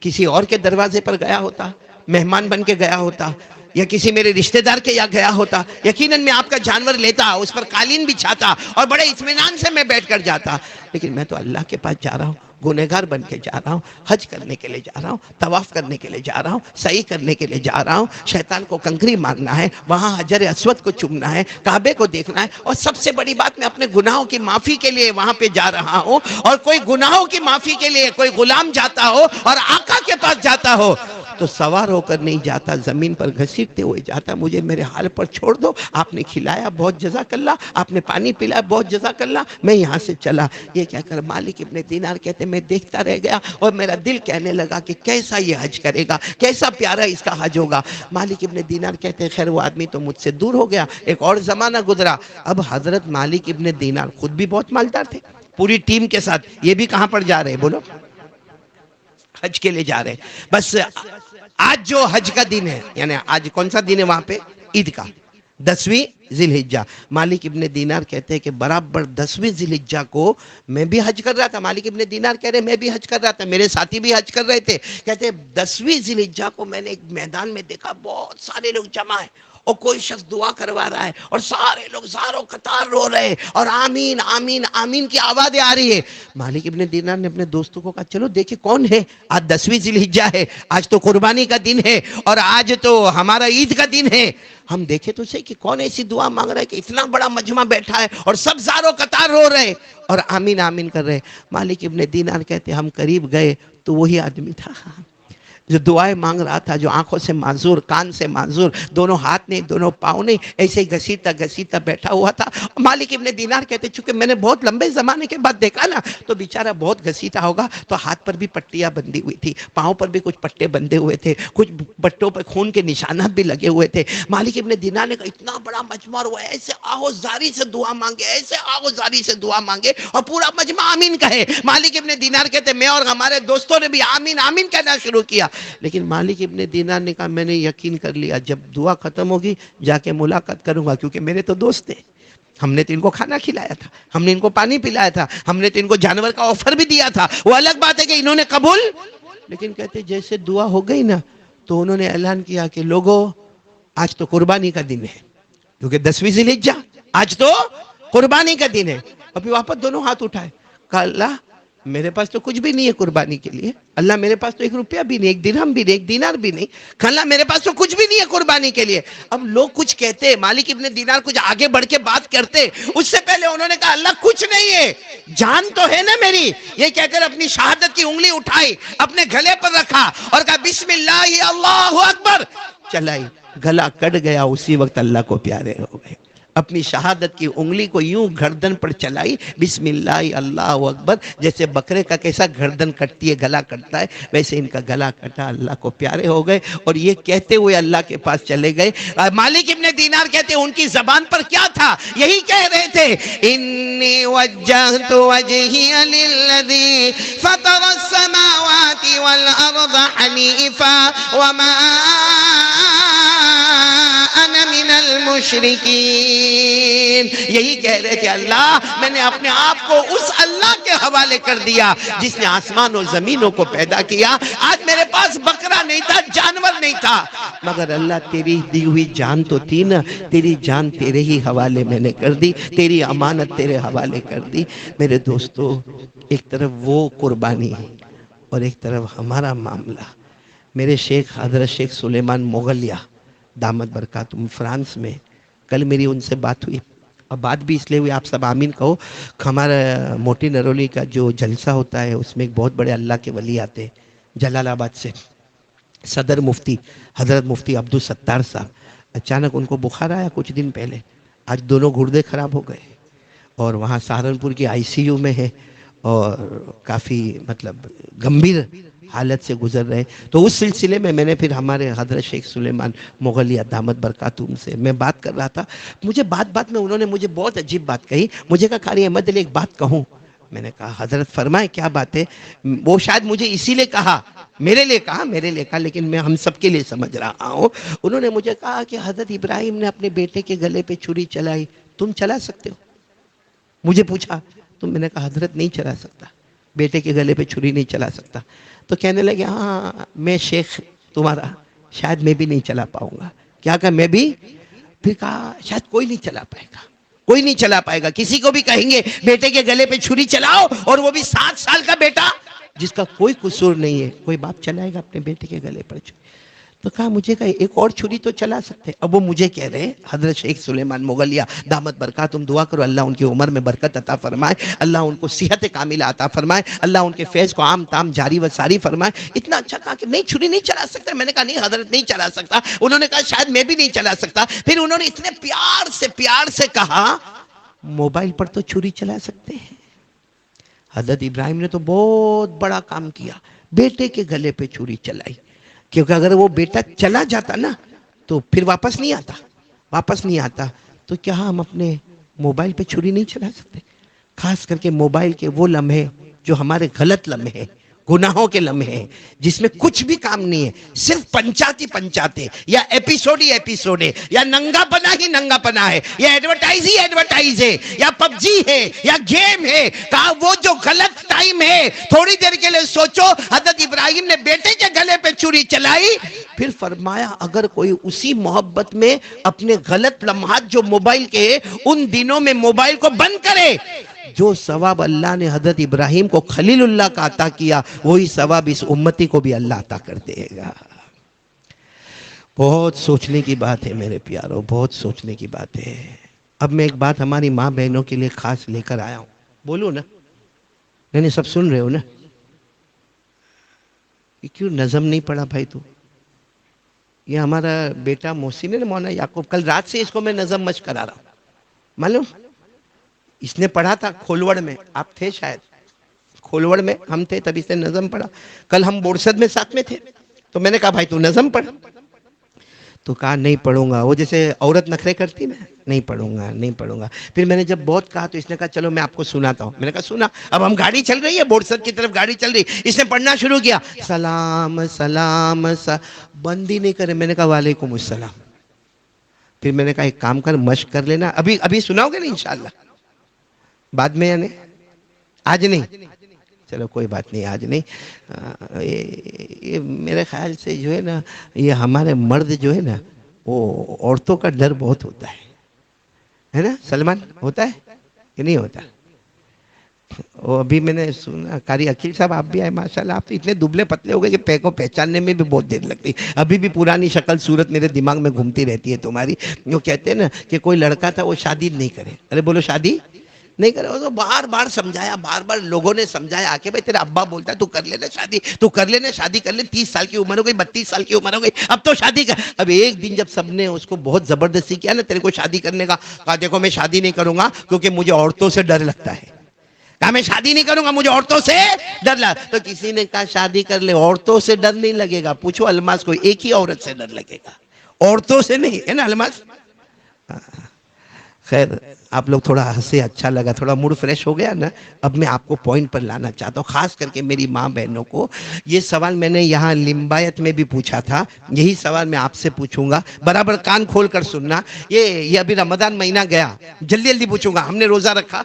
[SPEAKER 3] کسی اور کے دروازے پر گیا ہوتا، مہمان بن کے گیا ہوتا، یا کسی میرے رشتہ دار کے یا گیا ہوتا، یقیناً میں آپ کا جانور لیتا، اس پر قالین بچھاتا اور بڑے اطمینان سے میں بیٹھ کر جاتا، لیکن میں تو اللہ کے پاس جا رہا ہوں، گنہگار بن کے جا رہا ہوں، حج کرنے کے لیے جا رہا ہوں، طواف کرنے کے لیے جا رہا ہوں، سعی کرنے کے لیے جا رہا ہوں، شیطان کو کنکری مارنا ہے، وہاں حجر اسود کو چومنا ہے، کعبے کو دیکھنا ہے، اور سب سے بڑی بات میں اپنے گناہوں کی معافی کے لیے وہاں پہ جا رہا ہوں۔ اور کوئی گناہوں کی معافی کے لیے کوئی غلام جاتا ہو اور آقا کے پاس جاتا ہو تو سوار ہو کر نہیں جاتا، زمین پر گھسیٹتے ہوئے جاتا، مجھے میرے حال پر چھوڑ دو، آپ نے کھلایا بہت جزاک اللہ، آپ نے پانی پلایا بہت جزاک اللہ، میں یہاں سے چلا۔ یہ کہہ کر مالک ابن دینار کہتے میں دیکھتا رہ گیا اور میرا دل کہنے لگا کہ کیسا یہ حج کرے گا، کیسا پیارا اس کا حج ہوگا۔ مالک ابن دینار کہتے خیر وہ آدمی تو مجھ سے دور ہو گیا، ایک اور زمانہ گزرا۔ اب حضرت مالک ابن دینار خود بھی بہت مالدار تھے، پوری ٹیم کے ساتھ، یہ بھی کہاں پر جا رہے بولو؟ حج کے لیے جا رہے۔ بس آج جو حج کا دن ہے، یعنی آج کون سا دن ہے وہاں پہ؟ عید کا 10ویں ذی الحجہ۔ مالک ابن دینار کہتے ہیں کہ برابر 10ویں ذی الحجہ کو میں بھی حج کر رہا تھا۔ مالک ابن دینار کہہ رہے میں بھی حج کر رہا تھا، میرے ساتھی بھی حج کر رہے تھے۔ کہتے ہیں 10ویں ذی الحجہ کو میں نے ایک میدان میں دیکھا، بہت سارے لوگ جمع ہیں اور کوئی شخص دعا کروا رہا ہے اور سارے لوگ زار و قطار رو رہے ہیں اور آمین آمین آمین کی آوازیں آ رہی ہے۔ مالک ابن دینار نے اپنے دوستوں کو کہا چلو دیکھیں کون ہے، آج 10ویں ذی الحجہ ہے، آج تو قربانی کا دن ہے اور آج تو ہمارا عید کا دن ہے، ہم دیکھیں تو صحیح کہ کون ایسی دعا مانگ رہا ہے کہ اتنا بڑا مجمع بیٹھا ہے اور سب زار و قطار رو رہے اور آمین آمین کر رہے۔ مالک ابن دینار کہتے ہم قریب گئے تو وہی آدمی تھا جو دعائیں مانگ رہا تھا، جو آنکھوں سے معذور، کان سے معذور، دونوں ہاتھ نہیں دونوں پاؤں نہیں، ایسے ہی گھسیٹا گھسیٹا بیٹھا ہوا تھا۔ مالک ابن دینار کہتے چونکہ میں نے بہت لمبے زمانے کے بعد دیکھا نا تو بیچارہ بہت گھسیٹا ہوگا، تو ہاتھ پر بھی پٹیاں بندھی ہوئی تھی، پاؤں پر بھی کچھ پٹے بندھے ہوئے تھے، کچھ پٹوں پر خون کے نشانات بھی لگے ہوئے تھے۔ مالک ابن دینار نے کہا اتنا بڑا مجمع اور وہ ایسے آہوزاری سے دعا مانگے، ایسے آہوزاری سے دعا مانگے اور پورا مجمع آمین کہے۔ مالک ابن دینار کہتے میں اور ہمارے دوستوں نے بھی آمین آمین کہنا شروع کیا، لیکن مالک ابن دینار نے کہا میں نے یقین کر لیا جب دعا ختم ہوگی جا کے ملاقات کروں گا، کیونکہ میرے تو دوست تھے، ہم نے تو ان کو کھانا کھلایا تھا، ہم نے ان کو پانی پلایا تھا، ہم نے تو ان کو جانور کا آفر بھی دیا تھا، وہ الگ بات ہے کہ انہوں نے قبول، لیکن کہتے جیسے دعا ہو گئی نا تو انہوں نے اعلان کیا کہ لوگوں آج تو قربانی کا دن ہے، کیونکہ 10ویں ذی الحجہ آج تو قربانی کا دن ہے۔ ابھی واپس دونوں ہاتھ اٹھائے، کہا اللہ میرے پاس تو کچھ بھی نہیں ہے قربانی کے لیے، اللہ میرے پاس تو 1 روپیہ بھی نہیں، 1 درہم بھی نہیں، 1 دینار بھی نہیں، اللہ میرے پاس تو کچھ بھی نہیں ہے قربانی کے لیے۔ اب لوگ کچھ کہتے، مالک ابن دینار کچھ آگے بڑھ کے بات کرتے، اس سے پہلے انہوں نے کہا اللہ کچھ نہیں ہے، جان تو ہے نا میری، یہ کہہ کر اپنی شہادت کی انگلی اٹھائی، اپنے گلے پر رکھا اور کہا بسم اللہ اللہ اکبر، چلائی، گلا کٹ گیا، اسی وقت اللہ کو پیارے ہو گئے۔ اپنی شہادت کی انگلی کو یوں گردن پر چلائی، بسم اللہ اللہ اکبر، جیسے بکرے کا کیسا گردن کٹتی ہے گلا کٹتا ہے ویسے ان کا گلا کٹا، اللہ کو پیارے ہو گئے اور یہ کہتے ہوئے اللہ کے پاس چلے گئے۔ مالک ابن دینار کہتے ہیں ان کی زبان پر کیا تھا، یہی کہہ رہے تھے انی وجہت وجہی للذی فطر السماوات والارض حنیفا وما انا من المشرکین، یہی کہہ رہے کہ اللہ میں نے اپنے آپ کو اس اللہ کے حوالے کر دیا جس نے آسمان اور زمینوں کو پیدا کیا۔ آج میرے پاس بکرا نہیں تھا، جانور نہیں تھا، مگر اللہ تیری دی ہوئی جان تو تھی نا، تیری جان تیرے ہی حوالے میں نے کر دی، تیری امانت تیرے حوالے کر دی۔ میرے دوستو ایک طرف وہ قربانی اور ایک طرف ہمارا معاملہ۔ میرے شیخ حضرت شیخ سلیمان مغلیہ دامت برکاتہم فرانس میں، کل میری ان سے بات ہوئی اور بات بھی اس لیے ہوئی، آپ سب آمین کہو، ہمارا موٹی نرولی کا جو جلسہ ہوتا ہے اس میں ایک بہت بڑے اللہ کے ولی آتے ہیں جلال آباد سے، صدر مفتی حضرت مفتی عبدالستار صاحب، اچانک ان کو بخار آیا کچھ دن پہلے، آج دونوں گردے خراب ہو گئے اور وہاں سہارنپور کی ICU میں ہے اور کافی مطلب گمبھیر حالت سے گزر رہے۔ تو اس سلسلے میں میں نے پھر ہمارے حضرت شیخ سلیمان مغلیہ دامت برکاتہم سے میں بات کر رہا تھا، مجھے بات میں انہوں نے مجھے بہت عجیب بات کہی، مجھے کہا قاری احمد علی ایک بات کہوں، میں نے کہا حضرت فرمائیں کیا بات ہے؟ وہ شاید مجھے اسی لیے کہا، میرے لیے کہا لیکن میں ہم سب کے لیے سمجھ رہا ہوں۔ انہوں نے مجھے کہا کہ حضرت ابراہیم نے اپنے بیٹے کے گلے پہ چھری چلائی، تم چلا سکتے ہو؟ مجھے پوچھا تو میں نے کہا حضرت نہیں چلا سکتا، بیٹے کے گلے پہ چھری نہیں چلا سکتا۔ تو کہنے لگے ہاں میں شیخ تمہارا شاید میں بھی نہیں چلا پاؤں گا۔ کیا کہا میں بھی؟ پھر کہا شاید کوئی نہیں چلا پائے گا۔ کوئی نہیں چلا پائے گا. کسی کو بھی کہیں گے بیٹے کے گلے پہ چھری چلاؤ، اور وہ بھی 7 سال کا بیٹا جس کا کوئی قصور نہیں ہے، کوئی باپ چلائے گا اپنے بیٹے کے گلے پر چھری؟ تو کہا مجھے کہا ایک اور چھری تو چلا سکتے. اب وہ مجھے کہہ رہے ہیں حضرت شیخ سلیمان مغلیہ دامت برکاتہم، دعا کرو اللہ ان کی عمر میں برکت عطا فرمائے، اللہ ان کو صحت کاملہ عطا فرمائے، اللہ ان کے فیض کو عام تام جاری و ساری فرمائے. اتنا اچھا کہا کہ نہیں چھری نہیں چلا سکتا. میں نے کہا نہیں حضرت نہیں چلا سکتا. انہوں نے کہا شاید میں بھی نہیں چلا سکتا. پھر انہوں نے اتنے پیار سے کہا موبائل پر تو چھری چلا سکتے ہیں. حضرت ابراہیم نے تو بہت بڑا کام کیا، بیٹے کے گلے پہ چھری چلائی. کیونکہ اگر وہ بیٹا چلا جاتا نا تو پھر واپس نہیں آتا. تو کیا ہم اپنے موبائل پہ چھری نہیں چلا سکتے؟ خاص کر کے موبائل کے وہ لمحے جو ہمارے غلط لمحے ہیں، گناہوں کے لمحے ہیں، جس میں کچھ بھی کام نہیں ہے، صرف پنچاتے یا ایپیسوڈ ہی ایپیسوڈ ہے، یا ننگا پنا ہی ننگا پنا ہے، یا ایڈورٹائز ہی ایڈورٹائز ہے، یا پب جی ہے، یا گیم ہے. کہا وہ جو غلط ٹائم ہے تھوڑی دیر کے لیے سوچو. حضرت ابراہیم نے بیٹے کے گلے پہ چھری چلائی. پھر فرمایا اگر کوئی اسی محبت میں اپنے غلط لمحات جو موبائل کے ان دنوں میں موبائل کو بند کرے، جو ثواب اللہ نے حضرت ابراہیم کو خلیل اللہ کا عطا کیا وہی ثواب اس امتی کو بھی اللہ عطا کر دے گا. بہت سوچنے کی بات ہے میرے پیاروں، بہت سوچنے کی بات ہے. اب میں ایک بات ہماری ماں بہنوں کے لیے خاص لے کر آیا ہوں. بولو نا؟ نہیں سب سن رہے ہو نا؟ یہ کیوں نظم نہیں پڑھا بھائی تو؟ یہ ہمارا بیٹا محسن ہے نا، مولانا یعقوب، کل رات سے اس کو میں نظم مشق کرا رہا ہوں. معلوم اس نے پڑھا تھا کھولوڑ میں، آپ تھے شاید کھولوڑ میں، ہم تھے تب اس نے نظم پڑھا. کل ہم بورسد میں ساتھ میں تھے تو میں نے کہا بھائی تو نظم پڑھ. تو کہا نہیں پڑھوں گا. وہ جیسے عورت نخرے کرتی نا، نہیں پڑھوں گا. پھر میں نے جب بہت کہا تو اس نے کہا چلو میں آپ کو سناتا ہوں. میں نے کہا سنا. اب ہم گاڑی چل رہی ہے، بورسد کی طرف گاڑی چل رہی، اس نے پڑھنا شروع کیا سلام سلام بند ہی نہیں کرے. میں نے کہا وعلیکم السلام. پھر میں نے کہا ایک کام کر مشق کر لینا، ابھی سناؤ گے نا انشاءاللہ بعد میں، یعنی آج نہیں. چلو کوئی بات نہیں، آج نہیں. یہ میرے خیال سے جو ہے نا، یہ ہمارے مرد جو ہے نا وہ عورتوں کا ڈر بہت ہوتا ہے نا سلمان؟ ہوتا ہے کہ نہیں ہوتا؟ وہ ابھی میں نے سنا قاری عقیل صاحب آپ بھی آئے ماشاءاللہ، آپ تو اتنے دبلے پتلے ہو گئے کہ پے کو پہچاننے میں بھی بہت دیر لگتی. ابھی بھی پرانی شکل صورت میرے دماغ میں گھومتی رہتی ہے تمہاری. وہ کہتے ہیں نا کہ کوئی لڑکا تھا وہ شادی نہیں کرے. ارے بولو شادی نہیں کرے. وہ تو بار بار سمجھایا، بار بار لوگوں نے سمجھایا کہ بھائی تیرا ابا بولتا ہے تو کر لینا شادی، تو کر لینا شادی کر لے. 30 سال کی عمر ہو گئی، 32 سال کی عمر ہو گئی، اب تو شادی کر. اب ایک دن جب سب نے اس کو بہت زبردستی کیا نا تیرے کو شادی کرنے کا، کہا دیکھو میں شادی نہیں کروں گا کیونکہ مجھے عورتوں سے ڈر لگتا ہے. کہا میں شادی نہیں کروں گا، مجھے عورتوں سے ڈر لگا. تو کسی نے کہا شادی کر لے. عورتوں سے ڈر نہیں لگے گا، پوچھو الماس کو، ایک ہی عورت سے ڈر لگے گا، عورتوں سے نہیں، ہے نا الماس؟ خیر آپ لوگ تھوڑا ہنسے، اچھا لگا، تھوڑا موڈ فریش ہو گیا نا. اب میں آپ کو پوائنٹ پر لانا چاہتا ہوں، خاص کر کے میری ماں بہنوں کو. یہ سوال میں نے یہاں لمبایت میں بھی پوچھا تھا، یہی سوال میں آپ سے پوچھوں گا، برابر کان کھول کر سننا. یہ ابھی رمضان مہینہ گیا، جلدی جلدی پوچھوں گا. ہم نے روزہ رکھا،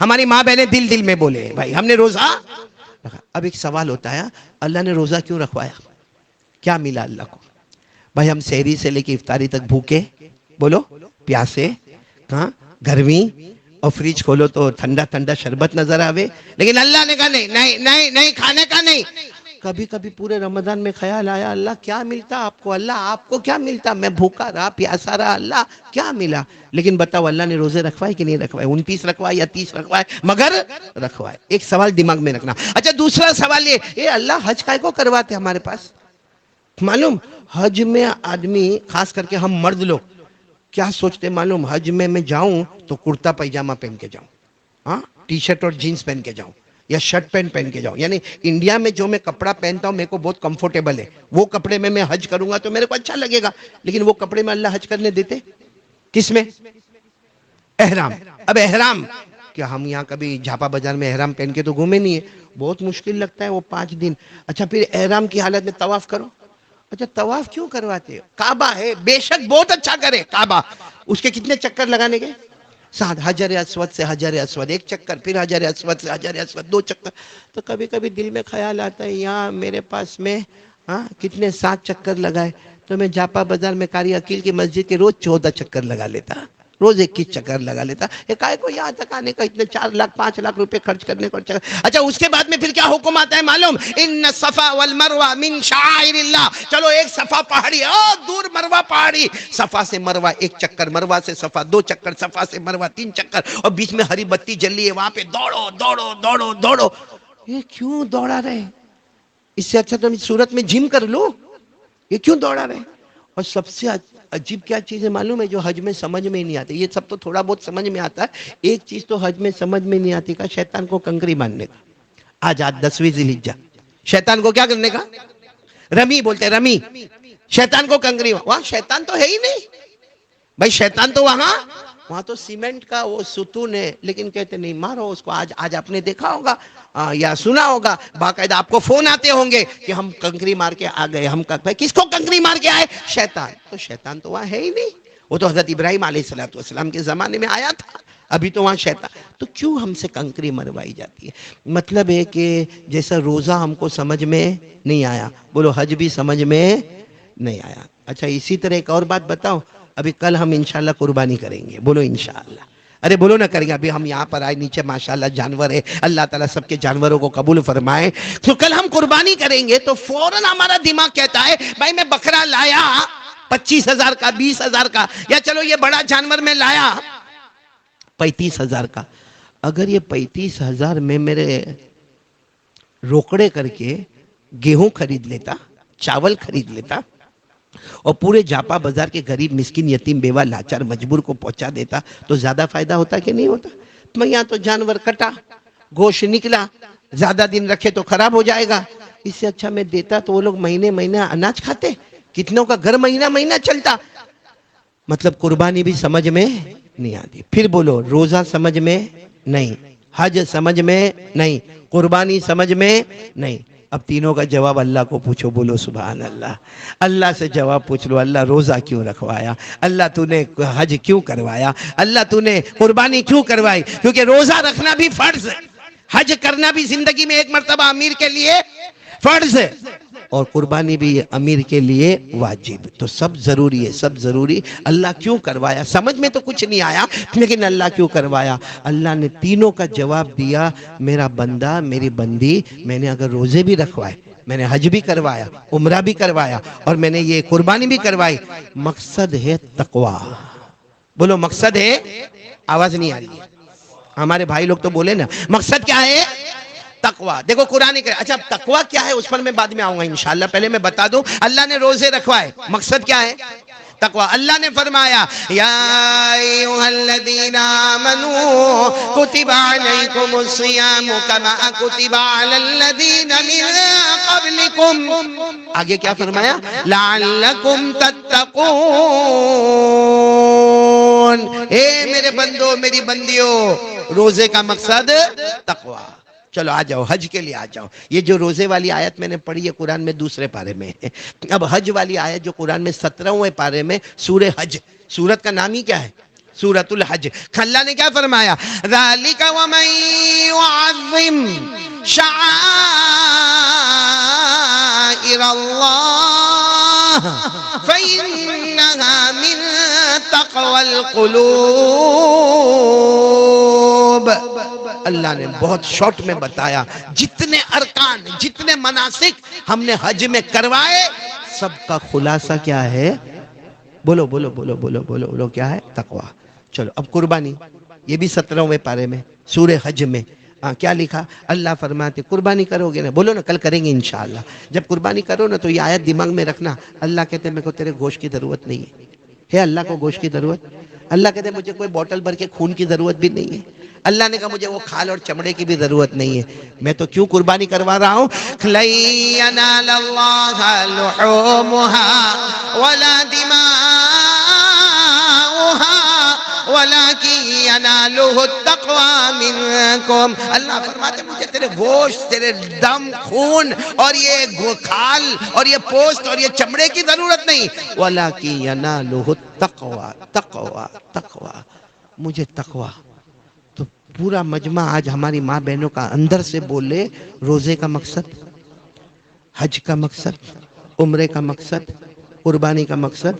[SPEAKER 3] ہماری ماں بہنیں دل دل میں بولے بھائی ہم نے روزہ رکھا. اب ایک سوال ہوتا ہے اللہ نے روزہ کیوں رکھوایا؟ کیا ملا اللہ کو؟ بھائی ہم سحری سے لے کے افطاری تک بھوکے، بولو پیاسے، ہاں گرمی، اور فریج کھولو تو ٹھنڈا ٹھنڈا شربت نظر آوے، لیکن اللہ نے کہا نہیں نہیں نہیں نہیں، کھانے کا نہیں. کبھی کبھی پورے رمضان میں خیال آیا اللہ کیا ملتا آپ کو، اللہ آپ کو کیا ملتا، میں بھوکا رہا پیاسا رہا، اللہ کیا ملا. لیکن بتاؤ اللہ نے روزے رکھوائے کہ نہیں رکھوائے؟ 29 رکھوائے یا 30 رکھوائے، مگر رکھوائے. ایک سوال دماغ میں رکھنا. اچھا دوسرا سوال یہ اللہ حج کائے کو کرواتے ہمارے پاس؟ معلوم حج میں آدمی، خاص کر کے ہم مرد لوگ کیا سوچتے معلوم؟ حج میں جاؤں تو کرتا پائجامہ پہن کے جاؤں، ہاں ٹی شرٹ اور جینز پہن کے جاؤں، یا شرٹ پینٹ پہن کے جاؤں. یعنی انڈیا میں جو میں کپڑا پہنتا ہوں میرے کو بہت کمفرٹیبل ہے، وہ کپڑے میں حج کروں گا تو میرے کو اچھا لگے گا. لیکن وہ کپڑے میں اللہ حج کرنے دیتے کس میں؟ احرام. اب احرام کیا ہم یہاں کبھی جھاپا بازار میں احرام پہن کے تو گھومے نہیں ہے، بہت مشکل لگتا ہے وہ 5 دن. اچھا پھر احرام کی حالت میں طواف کرو. اچھا طواف کیوں کرواتے؟ کعبہ ہے، بے شک بہت اچھا کرے کعبہ، اس کے کتنے چکر لگانے کے؟ 7. حجر اسود سے حجر اسود 1 چکر، پھر حجر اسود سے حجر اسود 2 چکر. تو کبھی کبھی دل میں خیال آتا ہے یہاں میرے پاس میں کتنے 7 چکر لگائے تو میں جھاپا بازار میں قاری عقیل کی مسجد کے روز 14 چکر لگا لیتا. روز 21 چکر لگا لیتا. کائے کو یہاں تک آنے کا اتنے 4 لاکھ 5 لاکھ روپے خرچ کرنے کو. اچھا اس کے بعد میں پھر کیا حکم آتا ہے معلوم؟ ان الصفا والمروہ من شعائر اللہ. چلو ایک صفا پہاڑی دور مروہ پہاڑی، صفا سے مروہ 1 چکر، مروہ سے صفا 2 چکر، صفا سے مروہ 3 چکر، اور بیچ میں ہری بتی جل رہی ہے، وہاں پہ دوڑو دوڑو دوڑو دوڑو. یہ کیوں دوڑا رہے؟ اس سے اچھا تم صورت میں جم کر لو. یہ کیوں دوڑا رہے؟ اور سب سے عجیب کیا چیز ہے معلوم ہے جو حج میں سمجھ میں نہیں آتی؟ یہ سب تو تھوڑا بہت سمجھ میں آتا ہے، ایک چیز تو حج میں سمجھ میں نہیں آتی کا، شیطان کو کنکری ماننے کا. آج 10ویں ذی الحجہ، شیطان کو کیا کرنے کا؟ رمی بولتے ہیں، رمی. شیطان کو کنکری، وہاں شیطان تو ہے ہی نہیں بھائی. شیطان تو وہاں تو سیمنٹ کا وہ ستون ہے، لیکن کہتے نہیں مارو اس کو. آج آپ نے دیکھا ہوگا یا سنا ہوگا، باقاعدہ آپ کو فون آتے ہوں گے کہ ہم کنکری مار کے آ گئے. ہم بھائی کس کو کنکری مار کے آئے؟ شیطان. تو شیطان تو وہاں ہے ہی نہیں. وہ تو حضرت ابراہیم علیہ السلام کے زمانے میں آیا تھا، ابھی تو وہاں شیطان. تو کیوں ہم سے کنکری مروائی جاتی ہے؟ مطلب ہے کہ جیسا روزہ ہم کو سمجھ میں نہیں آیا، بولو حج بھی سمجھ میں نہیں آیا. اچھا اسی طرح ایک اور بات بتاؤ، ابھی کل ہم انشاءاللہ قربانی کریں گے، بولو انشاءاللہ. ارے بولو نہ کریں گے. ابھی ہم یہاں پر آئے، نیچے ماشاءاللہ جانور ہے، اللہ تعالیٰ سب کے جانوروں کو قبول فرمائے. تو کل ہم قربانی کریں گے تو فوراً ہمارا دماغ کہتا ہے بھائی میں بکرا لایا 25,000 کا، 20,000 کا، یا چلو یہ بڑا جانور میں لایا 35,000 کا. اگر یہ 35,000 میں میرے روکڑے کر کے گیہوں خرید لیتا، چاول خرید لیتا، اور پورے جاپا بازار کے غریب مسکین یتیم بیوہ لاچار مجبور کو پہنچا دیتا تو زیادہ فائدہ ہوتا کہ نہیں ہوتا؟ میں یہاں تو جانور کٹا، گوشت نکلا، زیادہ دن رکھے تو خراب ہو جائے گا. اس سے اچھا میں دیتا تو وہ لوگ مہینے مہینے اناج کھاتے، کتنوں کا گھر مہینہ مہینہ چلتا. مطلب قربانی بھی سمجھ میں نہیں آتی. پھر بولو روزہ سمجھ میں نہیں، حج سمجھ میں نہیں، قربانی سمجھ میں نہیں. اب تینوں کا جواب اللہ کو پوچھو، بولو سبحان اللہ. اللہ سے جواب پوچھ لو، اللہ روزہ کیوں رکھوایا؟ اللہ تو نے حج کیوں کروایا؟ اللہ تو نے قربانی کیوں کروائی؟ کیونکہ روزہ رکھنا بھی فرض ہے، حج کرنا بھی زندگی میں ایک مرتبہ امیر کے لیے فرض ہے، اور قربانی بھی امیر کے لیے واجب. تو سب ضروری ہے، سب ضروری. اللہ کیوں کروایا؟ سمجھ میں تو کچھ نہیں آیا، لیکن اللہ کیوں کروایا؟ اللہ نے تینوں کا جواب دیا. میرا بندہ، میری بندی، میں نے اگر روزے بھی رکھوائے، میں نے حج بھی کروایا، عمرہ بھی کروایا، اور میں نے یہ قربانی بھی کروائی، مقصد ہے تقوی. بولو مقصد ہے. آواز نہیں آ رہی ہے ہمارے بھائی لوگ تو بولے نا. مقصد کیا ہے؟ تقوی. دیکھو قرآن کے، اچھا تقوی کیا ہے اس پر میں بعد میں آؤں گا انشاءاللہ. پہلے میں بتا دوں اللہ نے روزے رکھوائے، مقصد کیا ہے؟ تقوی. اللہ نے فرمایا یا ایھا الذین آمنوا کتب علیکم الصیام کما کتب علی الذین من قبلکم. آگے کیا فرمایا؟ لعلکم تتقون. اے میرے بندو، میری بندیوں، روزے کا مقصد تقوی. چلو آ جاؤ حج کے لیے آ جاؤ. یہ جو روزے والی آیت میں نے پڑھی ہے قرآن میں دوسرے پارے میں ہے. اب حج والی آیت جو قرآن میں 17ویں پارے میں، سورہ حج. سورت کا نام ہی کیا ہے؟ سورۃ الحج. اللہ نے کیا فرمایا؟ ذالک ومن يعظم شعائر اللہ فإنها من تقوى القلوب. اللہ نے بہت شارٹ میں بتایا جتنے ارکان، جتنے مناسک ہم نے حج میں کروائے، سب کا خلاصہ کیا ہے؟ بولو بولو بولو بولو بولو بولو کیا ہے؟ تقوی. چلو اب قربانی، یہ بھی 17ویں پارے میں سورہ حج میں کیا لکھا؟ اللہ فرماتے قربانی کرو گے نا، بولو نا کل کریں گے انشاءاللہ. جب قربانی کرو نا تو یہ آیت دماغ میں رکھنا. اللہ کہتے ہیں میرے کو تیرے گوشت کی ضرورت نہیں ہے اللہ کو گوشت کی ضرورت. اللہ کہتے ہیں مجھے کوئی بوٹل بھر کے خون کی ضرورت بھی نہیں ہے. اللہ نے کہا مجھے وہ کھال اور چمڑے کی بھی ضرورت نہیں ہے. میں تو کیوں قربانی کروا رہا ہوں؟ لَن يَنَالَ اللَّهَ لُحُومُهَا وَلَا دِمَاؤُهَا وَلَكِنْ يَنَالُهُ التَّقْوَى مِنْكُمْ. اللہ فرماتے مجھے تیرے گوشت، تیرے دم، خون اور یہ کھال اور یہ پوست اور یہ چمڑے کی ضرورت نہیں. وَلَكِنْ يَنَالُهُ التَّقْوَى. تقوی تقوی، مجھے تقوی. تو پورا مجمع آج ہماری ماں بہنوں کا اندر سے بولے روزے کا مقصد، حج کا مقصد، عمرے کا مقصد، قربانی کا مقصد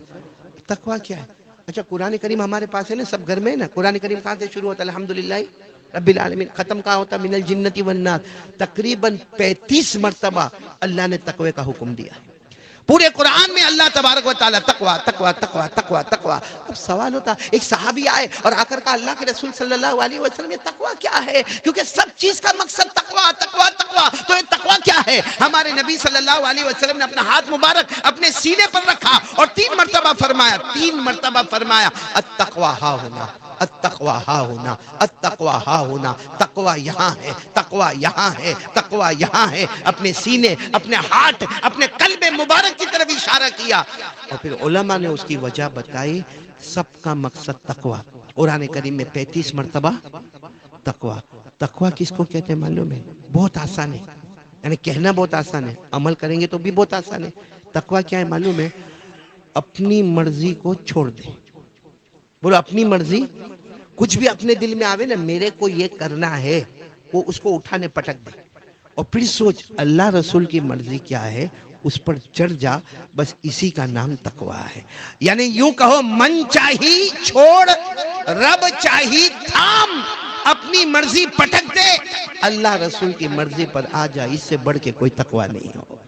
[SPEAKER 3] تقوی کیا ہے؟ اچھا قرآن کریم ہمارے پاس ہے نا، سب گھر میں ہے نا. قرآن کریم کہاں سے شروع ہوتا ہے؟ الحمدللہ رب العالمین. ختم کہاں ہوتا؟ من الجنت والناس. تقریباً 35 مرتبہ اللہ نے تقوی کا حکم دیا ہے. پورے قرآن میں اللہ تبارک و تعالیٰ تقوی تقوی تقوی تقوی تقوی. اب سوال ہوتا، ایک صحابی آئے اور آ کر کہا اللہ کے رسول صلی اللہ علیہ وسلم یہ تقوی کیا ہے؟ کیونکہ سب چیز کا مقصد تقوی تقوی تقوی. تو یہ تقوی کیا ہے؟ ہمارے نبی صلی اللہ علیہ وسلم نے اپنا ہاتھ مبارک اپنے سینے پر رکھا اور 3 مرتبہ فرمایا التقوی ہا ہونا، التقوی ہا ہونا، التقوی ہا ہونا. تقوی یہاں ہے، تقوی یہاں ہے، تقوی یہاں ہے. اپنے سینے، اپنے ہاتھ، اپنے قلب مبارک کی طرف اشارہ کیا اور پھر علماء نے اس کی وجہ بتائی. سب کا مقصد تقوی. قرآن کریم میں 35 مرتبہ تقوی. تقوی کس کو کہتے ہیں معلوم ہے؟ بہت آسان ہے، یعنی کہنا بہت آسان ہے، عمل کریں گے تو بھی بہت آسان ہے. تقوی کیا ہے معلوم ہے؟ اپنی مرضی کو چھوڑ دے. بولو اپنی مرضی. کچھ بھی اپنے دل میں آوے نا میرے کو یہ کرنا ہے، وہ اس کو اٹھانے پٹک دے اور پھر سوچ اللہ رسول کی مرضی کیا ہے، اس پر چڑھ جا. بس اسی کا نام تقوی ہے. یعنی یوں کہو من چاہی چھوڑ، رب چاہی تھام. اپنی مرضی پٹک دے، اللہ رسول کی مرضی پر آ جا. اس سے بڑھ کے کوئی تقوی نہیں ہوگا.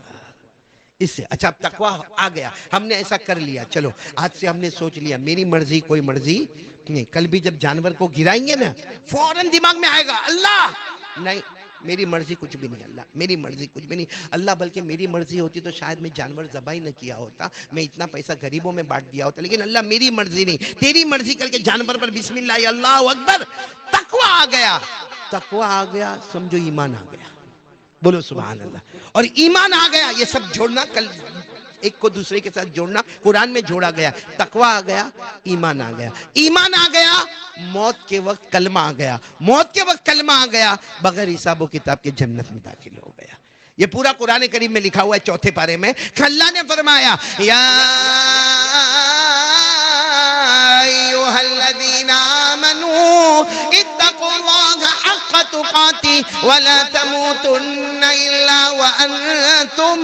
[SPEAKER 3] اس سے اچھا اب تقوی آ گیا، ہم نے ایسا کر لیا. چلو آج سے ہم نے سوچ لیا میری مرضی کوئی مرضی نہیں. کل بھی جب جانور کو گرائیں گے نا فوراً دماغ میں آئے گا اللہ نہیں، میری مرضی کچھ بھی نہیں. اللہ میری مرضی کچھ بھی نہیں. اللہ بلکہ میری مرضی ہوتی تو شاید میں جانور ذبح ہی نہ کیا ہوتا، میں اتنا پیسہ غریبوں میں بانٹ دیا ہوتا. لیکن اللہ میری مرضی نہیں، تیری مرضی کر کے جانور پر بسم اللہ اللہ اکبر. تقوی آ گیا. تقوی آ گیا سمجھو ایمان آ گیا. بولو سبحان اللہ. اور ایمان آ گیا. یہ سب جوڑنا، کل ایک کو دوسرے کے ساتھ جوڑنا قرآن میں جوڑا گیا. تقوی آ گیا، ایمان آ گیا. ایمان آ گیا، موت کے وقت کلمہ آ گیا. موت کے وقت کلمہ آ گیا، بغیر حساب و کتاب کے جنت میں داخل ہو گیا. یہ پورا قرآن کریم میں لکھا ہوا ہے 4 پارے میں. اللہ نے فرمایا یا ایھا الذین آمنوا اتقوا اللہ حق تقاته ولا تموتن الا وانتم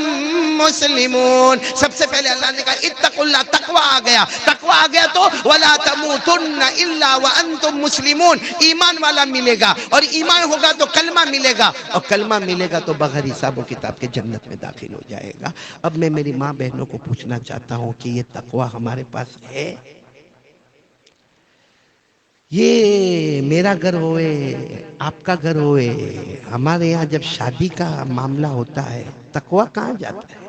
[SPEAKER 3] مسلمون. سب سے پہلے اللہ نے کہا اتقوا اللہ. تقوی آ گیا. تقوی آ گیا تو ولا تموتن الا وانتم مسلمون. ایمان والا ملے گا اور ایمان ہوگا تو کلمہ ملے گا اور کلمہ ملے گا تو بغیر حساب و کتاب کے جنت میں داخل ہو جائے گا. اب میں میری ماں بہنوں کو پوچھنا چاہتا ہوں کہ یہ تقوی ہمارے پاس ہے؟ یہ میرا گھر ہوئے، آپ کا گھر ہوئے، ہمارے یہاں جب شادی کا معاملہ ہوتا ہے تقوی کہاں جاتا ہے؟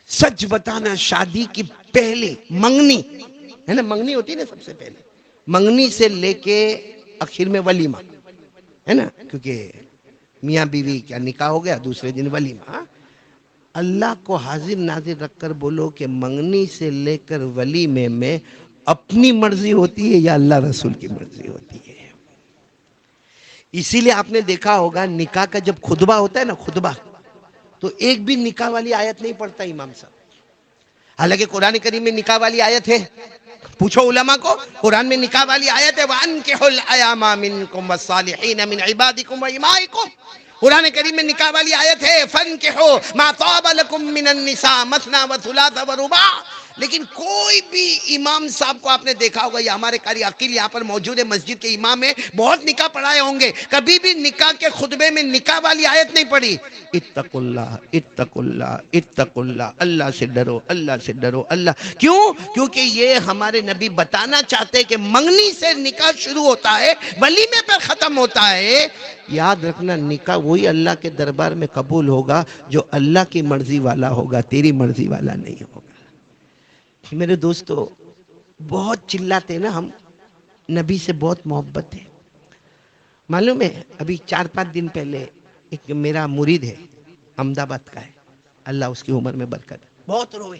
[SPEAKER 3] سچ بتانا شادی کی پہلے منگنی ہے نا، منگنی ہوتی ہے نا سب سے پہلے، منگنی سے لے کے آخر میں ولیمہ ہے نا، کیونکہ میاں بیوی کیا نکاح ہو گیا دوسرے دن ولیمہ. اللہ کو حاضر ناظر رکھ کر بولو کہ منگنی سے لے کر ولیمے میں اپنی مرضی ہوتی ہے یا اللہ رسول کی مرضی ہوتی ہے؟ اسی لیے آپ نے دیکھا ہوگا نکاح کا جب خطبہ ہوتا ہے نا، خطبہ، تو ایک بھی نکاح والی آیت نہیں پڑھتا امام صاحب. حالانکہ قرآن کریم میں نکاح والی آیت ہے. پوچھو علماء کو، قرآن میں نکاح والی آیت ہے وَأَنكِحُوا الْأَيَامَ مِنكُمْ وَالصَّالِحِينَ مِنْ عِبَادِكُمْ وَإِمَائِكُمْ. قرآن کریم میں نکاح والی آیت ہے فَانكِحُوا مَا طَابَ لَكُم مِّنَ النِّسَاءِ مَثْنَىٰ وَثُلَاثَ وَرُبَاعَ. لیکن کوئی بھی امام صاحب کو آپ نے دیکھا ہوگا، یا ہمارے قاری عقیل یہاں پر موجود ہے، مسجد کے امام ہیں، بہت نکاح پڑھائے ہوں گے، کبھی بھی نکاح کے خطبے میں نکاح والی آیت نہیں پڑھی. اتقوا اللہ اتقوا اللہ اتقوا اللہ. اللہ سے ڈرو، اللہ سے ڈرو. اللہ کیوں؟ کیونکہ یہ ہمارے نبی بتانا چاہتے کہ منگنی سے نکاح شروع ہوتا ہے، ولیمے پر ختم ہوتا ہے. یاد رکھنا نکاح وہی اللہ کے دربار میں قبول ہوگا جو اللہ کی مرضی والا ہوگا، تیری مرضی والا نہیں ہوگا. میرے دوستو بہت چلاتے نا، ہم نبی سے بہت محبت ہے. معلوم ہے ابھی 4-5 دن پہلے ایک میرا مرید ہے، احمد آباد کا ہے، اللہ اس کی عمر میں برکت. بہت روئے،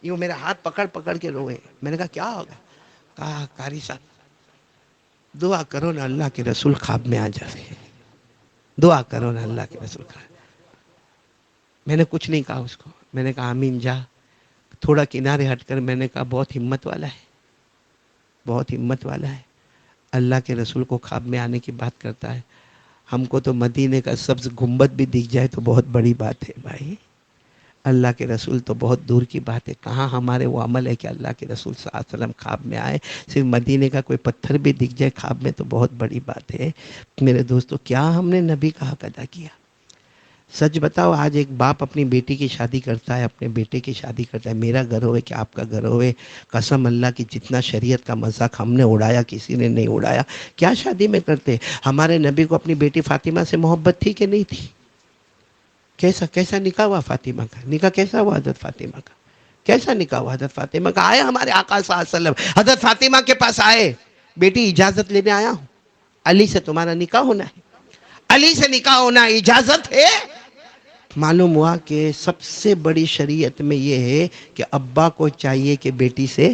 [SPEAKER 3] یہ میرا ہاتھ پکڑ پکڑ کے روئے. میں نے کہا کیا ہوگا؟ کہا قاری صاحب دعا کرو نا اللہ کے رسول خواب میں آ جائے، دعا کرو نا اللہ کے رسول خواب. میں نے کچھ نہیں کہا اس کو، میں نے کہا آمین جا. تھوڑا کنارے ہٹ کر میں نے کہا بہت ہمت والا ہے، بہت ہمت والا ہے، اللہ کے رسول کو خواب میں آنے کی بات کرتا ہے. ہم کو تو مدینے کا سبز گنبد بھی دکھ جائے تو بہت بڑی بات ہے بھائی. اللہ کے رسول تو بہت دور کی بات ہے، کہاں ہمارے وہ عمل ہے کہ اللہ کے رسول صلی اللہ علیہ وسلم خواب میں آئے، صرف مدینے کا کوئی پتھر بھی دکھ جائے خواب میں تو بہت بڑی بات ہے۔ میرے دوستو، کیا ہم نے نبی کا حق ادا کیا؟ سچ بتاؤ، آج ایک باپ اپنی بیٹی کی شادی کرتا ہے، اپنے بیٹے کی شادی کرتا ہے، میرا گھر ہوئے کہ آپ کا گھر ہوئے، قسم اللہ کی جتنا شریعت کا مذاق ہم نے اڑایا کسی نے نہیں اڑایا۔ کیا شادی میں کرتے؟ ہمارے نبی کو اپنی بیٹی فاطمہ سے محبت تھی کہ نہیں تھی؟ کیسا نکاح ہوا فاطمہ کا؟ نکاح کیسا ہوا حضرت فاطمہ کا؟ کیسا نکاح ہوا حضرت فاطمہ کا؟ آئے ہمارے آقا صلی اللہ علیہ وسلم حضرت فاطمہ کے پاس آئے، بیٹی اجازت لینے آیا ہوں، علی سے تمہارا نکاح ہونا ہے، علی سے نکاح ہونا اجازت ہے؟ معلوم ہوا کہ سب سے بڑی شریعت میں یہ ہے کہ ابا کو چاہیے کہ بیٹی سے،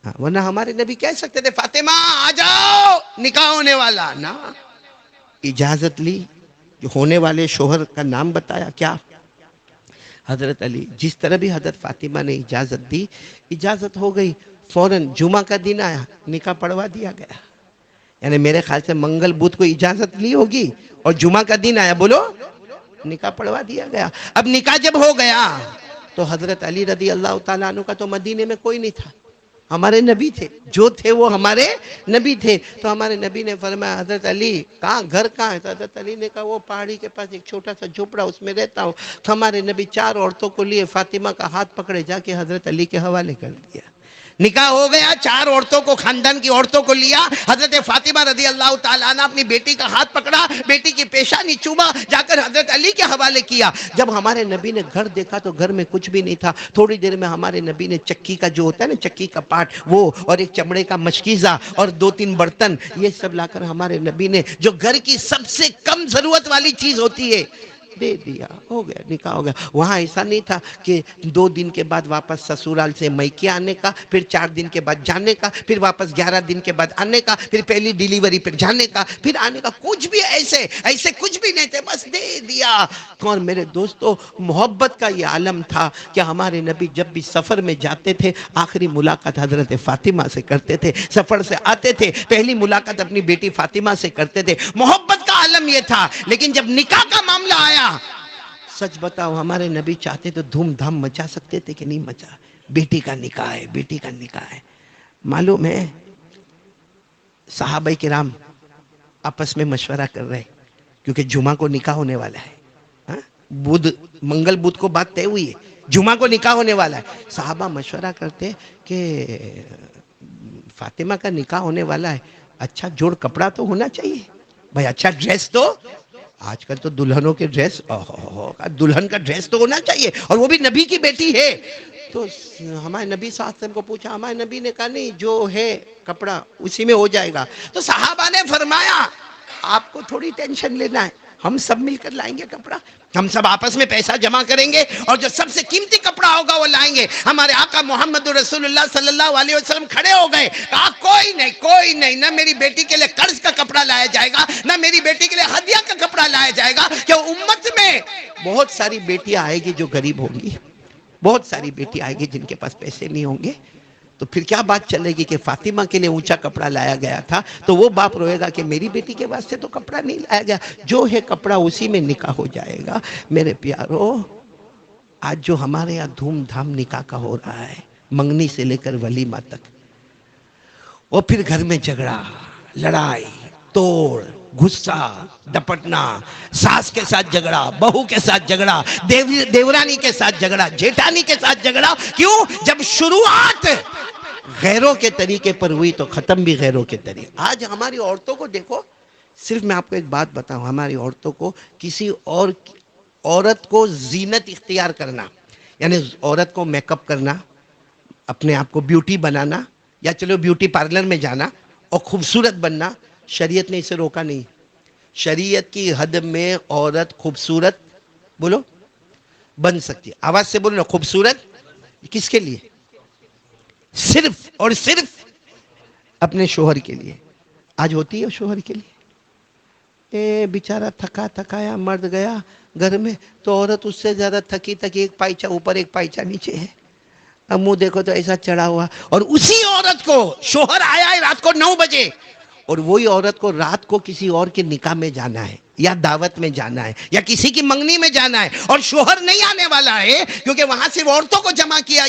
[SPEAKER 3] ورنہ ہمارے نبی کہہ سکتے تھے فاطمہ آ جاؤ نکاح ہونے والا، نا، اجازت لی، جو ہونے والے شوہر کا نام بتایا، کیا؟ حضرت علی۔ جس طرح بھی حضرت فاطمہ نے اجازت دی، اجازت ہو گئی، فوراً جمعہ کا دن آیا، نکاح پڑھوا دیا گیا۔ یعنی میرے خیال سے منگل بدھ کو اجازت لی ہوگی اور جمعہ کا دن آیا، بولو، نکاح پڑھوا دیا گیا۔ اب نکاح جب ہو گیا تو حضرت علی رضی اللہ تعالیٰ عنہ کا تو مدینے میں کوئی نہیں تھا، ہمارے نبی تھے، جو تھے وہ ہمارے نبی تھے۔ تو ہمارے نبی نے فرمایا حضرت علی کہاں، گھر کہاں ہے؟ تو حضرت علی نے کہا وہ پہاڑی کے پاس ایک چھوٹا سا جھوپڑا، اس میں رہتا ہوں۔ تو ہمارے نبی 4 عورتوں کو لیے فاطمہ کا ہاتھ پکڑے، جا کے حضرت علی کے حوالے کر دیا۔ نکاح ہو گیا، 4 عورتوں کو، خاندان کی عورتوں کو لیا، حضرت فاطمہ رضی اللہ تعالیٰ عنہ اپنی بیٹی کا ہاتھ پکڑا، بیٹی کی پیشانی چوما، جا کر حضرت علی کے حوالے کیا۔ جب ہمارے نبی نے گھر دیکھا تو گھر میں کچھ بھی نہیں تھا۔ تھوڑی دیر میں ہمارے نبی نے چکی کا جو ہوتا ہے نا، چکی کا پارٹ، وہ اور ایک چمڑے کا مشکیزہ اور 2-3 برتن، یہ سب لا کر ہمارے نبی نے، جو گھر کی سب سے کم ضرورت والی چیز ہوتی ہے، دے دیا، ہو گیا، نکاح ہو گیا۔ وہاں ایسا نہیں تھا کہ 2 دن کے بعد واپس سسرال سے میکے آنے کا، پھر 4 دن کے بعد جانے کا، پھر واپس 11 دن کے بعد آنے کا، پھر پہلی ڈیلیوری پہ جانے کا، پھر آنے کا، کچھ بھی ایسے کچھ بھی نہیں تھے، بس دے دیا۔ اور میرے دوستو، محبت کا یہ عالم تھا کہ ہمارے نبی جب بھی سفر میں جاتے تھے، آخری ملاقات حضرت فاطمہ سے کرتے تھے، سفر سے آتے تھے، پہلی ملاقات اپنی بیٹی فاطمہ سے کرتے تھے۔ محبت کا عالم یہ تھا۔ لیکن جب نکاح کا معاملہ آیا، سچ بتاؤ ہمارے نبی چاہتے تو دھوم دھام مچا سکتے تھے کہ نہیں مچا؟ بیٹی کا نکاح ہے، بیٹی کا نکاح ہے۔ معلوم ہے صحابہ کرام آپس میں مشورہ کر رہے، کیونکہ جمعہ کو نکاح ہونے والا ہے، ہاں؟ منگل بدھ کو بات طے ہوئی ہے، جمعہ کو نکاح ہونے والا ہے۔ صحابہ مشورہ کرتے کہ فاطمہ کا نکاح ہونے والا ہے، اچھا جوڑ کپڑا تو ہونا چاہیے بھائی، اچھا ڈریس تو، آج کل تو دلہنوں کے ڈریس، دلہن کا ڈریس تو ہونا چاہیے، اور وہ بھی نبی کی بیٹی ہے۔ تو ہمارے نبی صلی اللہ علیہ وسلم کو پوچھا، ہمارے نبی نے کہا نہیں، جو ہے کپڑا اسی میں ہو جائے گا۔ تو صحابہ نے فرمایا آپ کو تھوڑی ٹینشن لینا ہے، ہم سب مل کر لائیں گے کپڑا، ہم سب آپس میں پیسہ جمع کریں گے اور جو سب سے قیمتی کپڑا ہوگا وہ لائیں گے۔ ہمارے آقا محمد رسول اللہ صلی اللہ علیہ وسلم کھڑے ہو گئے، کہا کوئی نہیں، نہ میری بیٹی کے لیے قرض کا کپڑا لایا جائے گا، نہ میری بیٹی کے لیے ہدیہ کا کپڑا لایا جائے گا، کہ امت میں بہت ساری بیٹیاں آئے گی جو غریب ہوں گی، بہت ساری بیٹی آئے گی جن کے پاس پیسے نہیں ہوں گے، تو پھر کیا بات چلے گی کہ فاطمہ کے لیے اونچا کپڑا لایا گیا تھا، تو وہ باپ روئے گا کہ میری بیٹی کے واسطے تو کپڑا نہیں لایا گیا، جو ہے کپڑا اسی میں نکاح ہو جائے گا۔ میرے پیارو، آج جو ہمارے یہاں دھوم دھام نکاح کا ہو رہا ہے، منگنی سے لے کر ولیمہ تک، اور پھر گھر میں جھگڑا، لڑائی، توڑ، غصہ، ڈپٹنا، ساس کے ساتھ جھگڑا، بہو کے ساتھ جھگڑا، دیورانی کے ساتھ جھگڑا، جیٹھانی کے ساتھ جھگڑا، کیوں؟ جب شروعات غیروں کے طریقے پر ہوئی تو ختم بھی غیروں کے طریقے۔ آج ہماری عورتوں کو دیکھو، صرف میں آپ کو ایک بات بتاؤں، ہماری عورتوں کو کسی اور عورت کو زینت اختیار کرنا، یعنی عورت کو میک اپ کرنا، اپنے آپ کو بیوٹی بنانا، یا چلو بیوٹی پارلر میں جانا اور خوبصورت بننا، شریعت نے اسے روکا نہیں۔ شریعت کی حد میں عورت خوبصورت، بولو، بن سکتی ہے۔ آواز سے بولو نا، خوبصورت کس کے لیے؟ صرف اور صرف اپنے شوہر کے لیے۔ آج ہوتی ہے شوہر کے لیے؟ بیچارہ تھکا تھکایا مرد گیا گھر میں، تو عورت اس سے زیادہ تھکی ایک پائچہ اوپر ایک پائچہ نیچے ہے، اب منہ دیکھو تو ایسا چڑھا ہوا، اور اسی عورت کو شوہر آیا ہے رات کو 9 بجے، اور وہی عورت کو رات کو کسی اور کے نکاح میں جانا ہے، یا دعوت میں جانا ہے یا کسی کی منگنی میں جانا ہے اور شوہر نہیں آنے والا ہے کیونکہ وہاں صرف عورتوں کو جمع کیا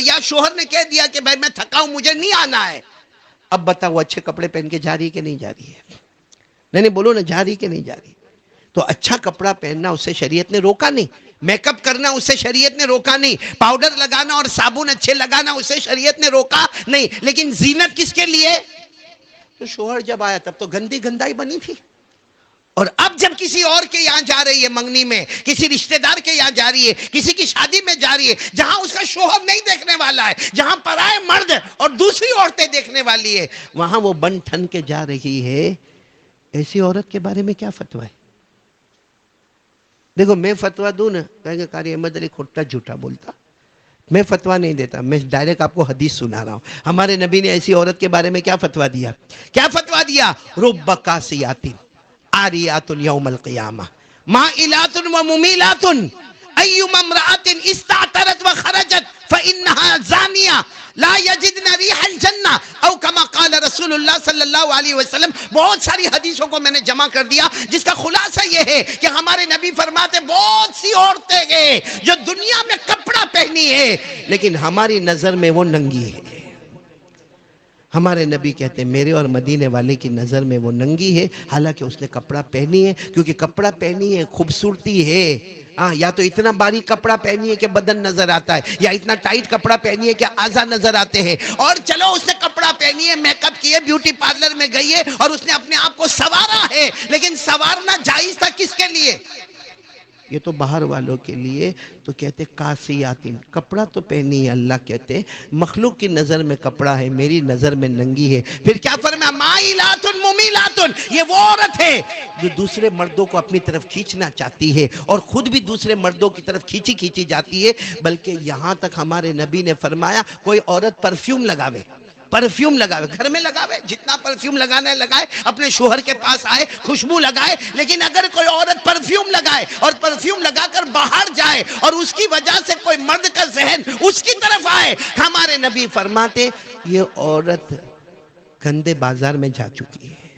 [SPEAKER 3] یا شوہر نے کہہ دیا کہ بھائی میں تھکا ہوں مجھے نہیں آنا ہے، اب بتاؤ اچھے کپڑے پہن کے جا رہی ہے کہ نہیں جا رہی ہے؟ نہیں بولو نا، جا رہی کہ نہیں جا رہی؟ تو اچھا کپڑا پہننا اس سے شریعت نے روکا نہیں، میک اپ کرنا اس سے شریعت نے روکا نہیں، پاؤڈر لگانا اور صابن اچھے لگانا اس سے شریعت نے روکا نہیں، لیکن زینت کس کے لیے؟ تو شوہر جب آیا تب تو گندائی بنی تھی، اور اب جب کسی اور کے یہاں جا رہی ہے منگنی میں، کسی رشتہ دار کے یہاں جا رہی ہے، کسی کی شادی میں جا رہی ہے جہاں اس کا شوہر نہیں دیکھنے والا ہے، جہاں پرائے مرد اور دوسری عورتیں دیکھنے والی ہے، وہاں وہ بن ٹھن کے جا رہی ہے، ایسی عورت کے بارے میں کیا فتویٰ ہے؟ دیکھو میں فتویٰ دوں نا کہیں گے قاری احمد علی کھوٹا جھوٹا بولتا، میں فتویٰ نہیں دیتا، میں ڈائریکٹ آپ کو حدیث سنا رہا ہوں۔ ہمارے نبی نے ایسی عورت کے بارے میں کیا فتویٰ دیا؟ کیا فتویٰ دیا؟ رب کاسیات عاریات یوم القیامہ مائلات و ممیلات ایما امرأة استعطرت وخرجت فإنها زانیہ لا یجدن ریح الجنہ او کما قال رسول اللہ صلی اللہ علیہ وسلم۔ بہت ساری حدیثوں کو میں نے جمع کر دیا جس کا خلاصہ یہ ہے کہ ہمارے نبی فرماتے بہت سی عورتیں ہیں جو دنیا میں کپڑا پہنی ہے لیکن ہماری نظر میں وہ ننگی ہے۔ ہمارے نبی کہتے ہیں میرے اور مدینے والے کی نظر میں وہ ننگی ہے حالانکہ اس نے کپڑا پہنی ہے، کیونکہ کپڑا پہنی ہے خوبصورتی ہے، یا تو اتنا باریک کپڑا پہنی ہے کہ بدن نظر آتا ہے، یا اتنا ٹائٹ کپڑا پہنی ہے کہ اعضاء نظر آتے ہیں، اور چلو اس نے کپڑا پہنی ہے، میک اپ کیے، بیوٹی پارلر میں گئی ہے اور اس نے اپنے آپ کو سنوارا ہے، لیکن سنوارنا جائز تھا کس کے لیے؟ یہ تو باہر والوں کے لیے۔ تو کہتے کاسیاتن، کپڑا تو پہنی ہے، اللہ کہتے مخلوق کی نظر میں کپڑا ہے، میری نظر میں ننگی ہے۔ پھر کیا فرمایا؟ مائلات ممیلات، یہ وہ عورت ہے جو دوسرے مردوں کو اپنی طرف کھینچنا چاہتی ہے اور خود بھی دوسرے مردوں کی طرف کھینچی جاتی ہے، بلکہ یہاں تک ہمارے نبی نے فرمایا کوئی عورت پرفیوم لگاوے، گھر میں لگاوے، جتنا پرفیوم لگانا ہے لگائے، اپنے شوہر کے پاس آئے خوشبو لگائے، لیکن اگر کوئی عورت پرفیوم لگائے اور پرفیوم لگا کر باہر جائے اور اس کی وجہ سے کوئی مرد کا ذہن اس کی طرف آئے، ہمارے نبی فرماتے یہ عورت گندے بازار میں جا چکی ہے،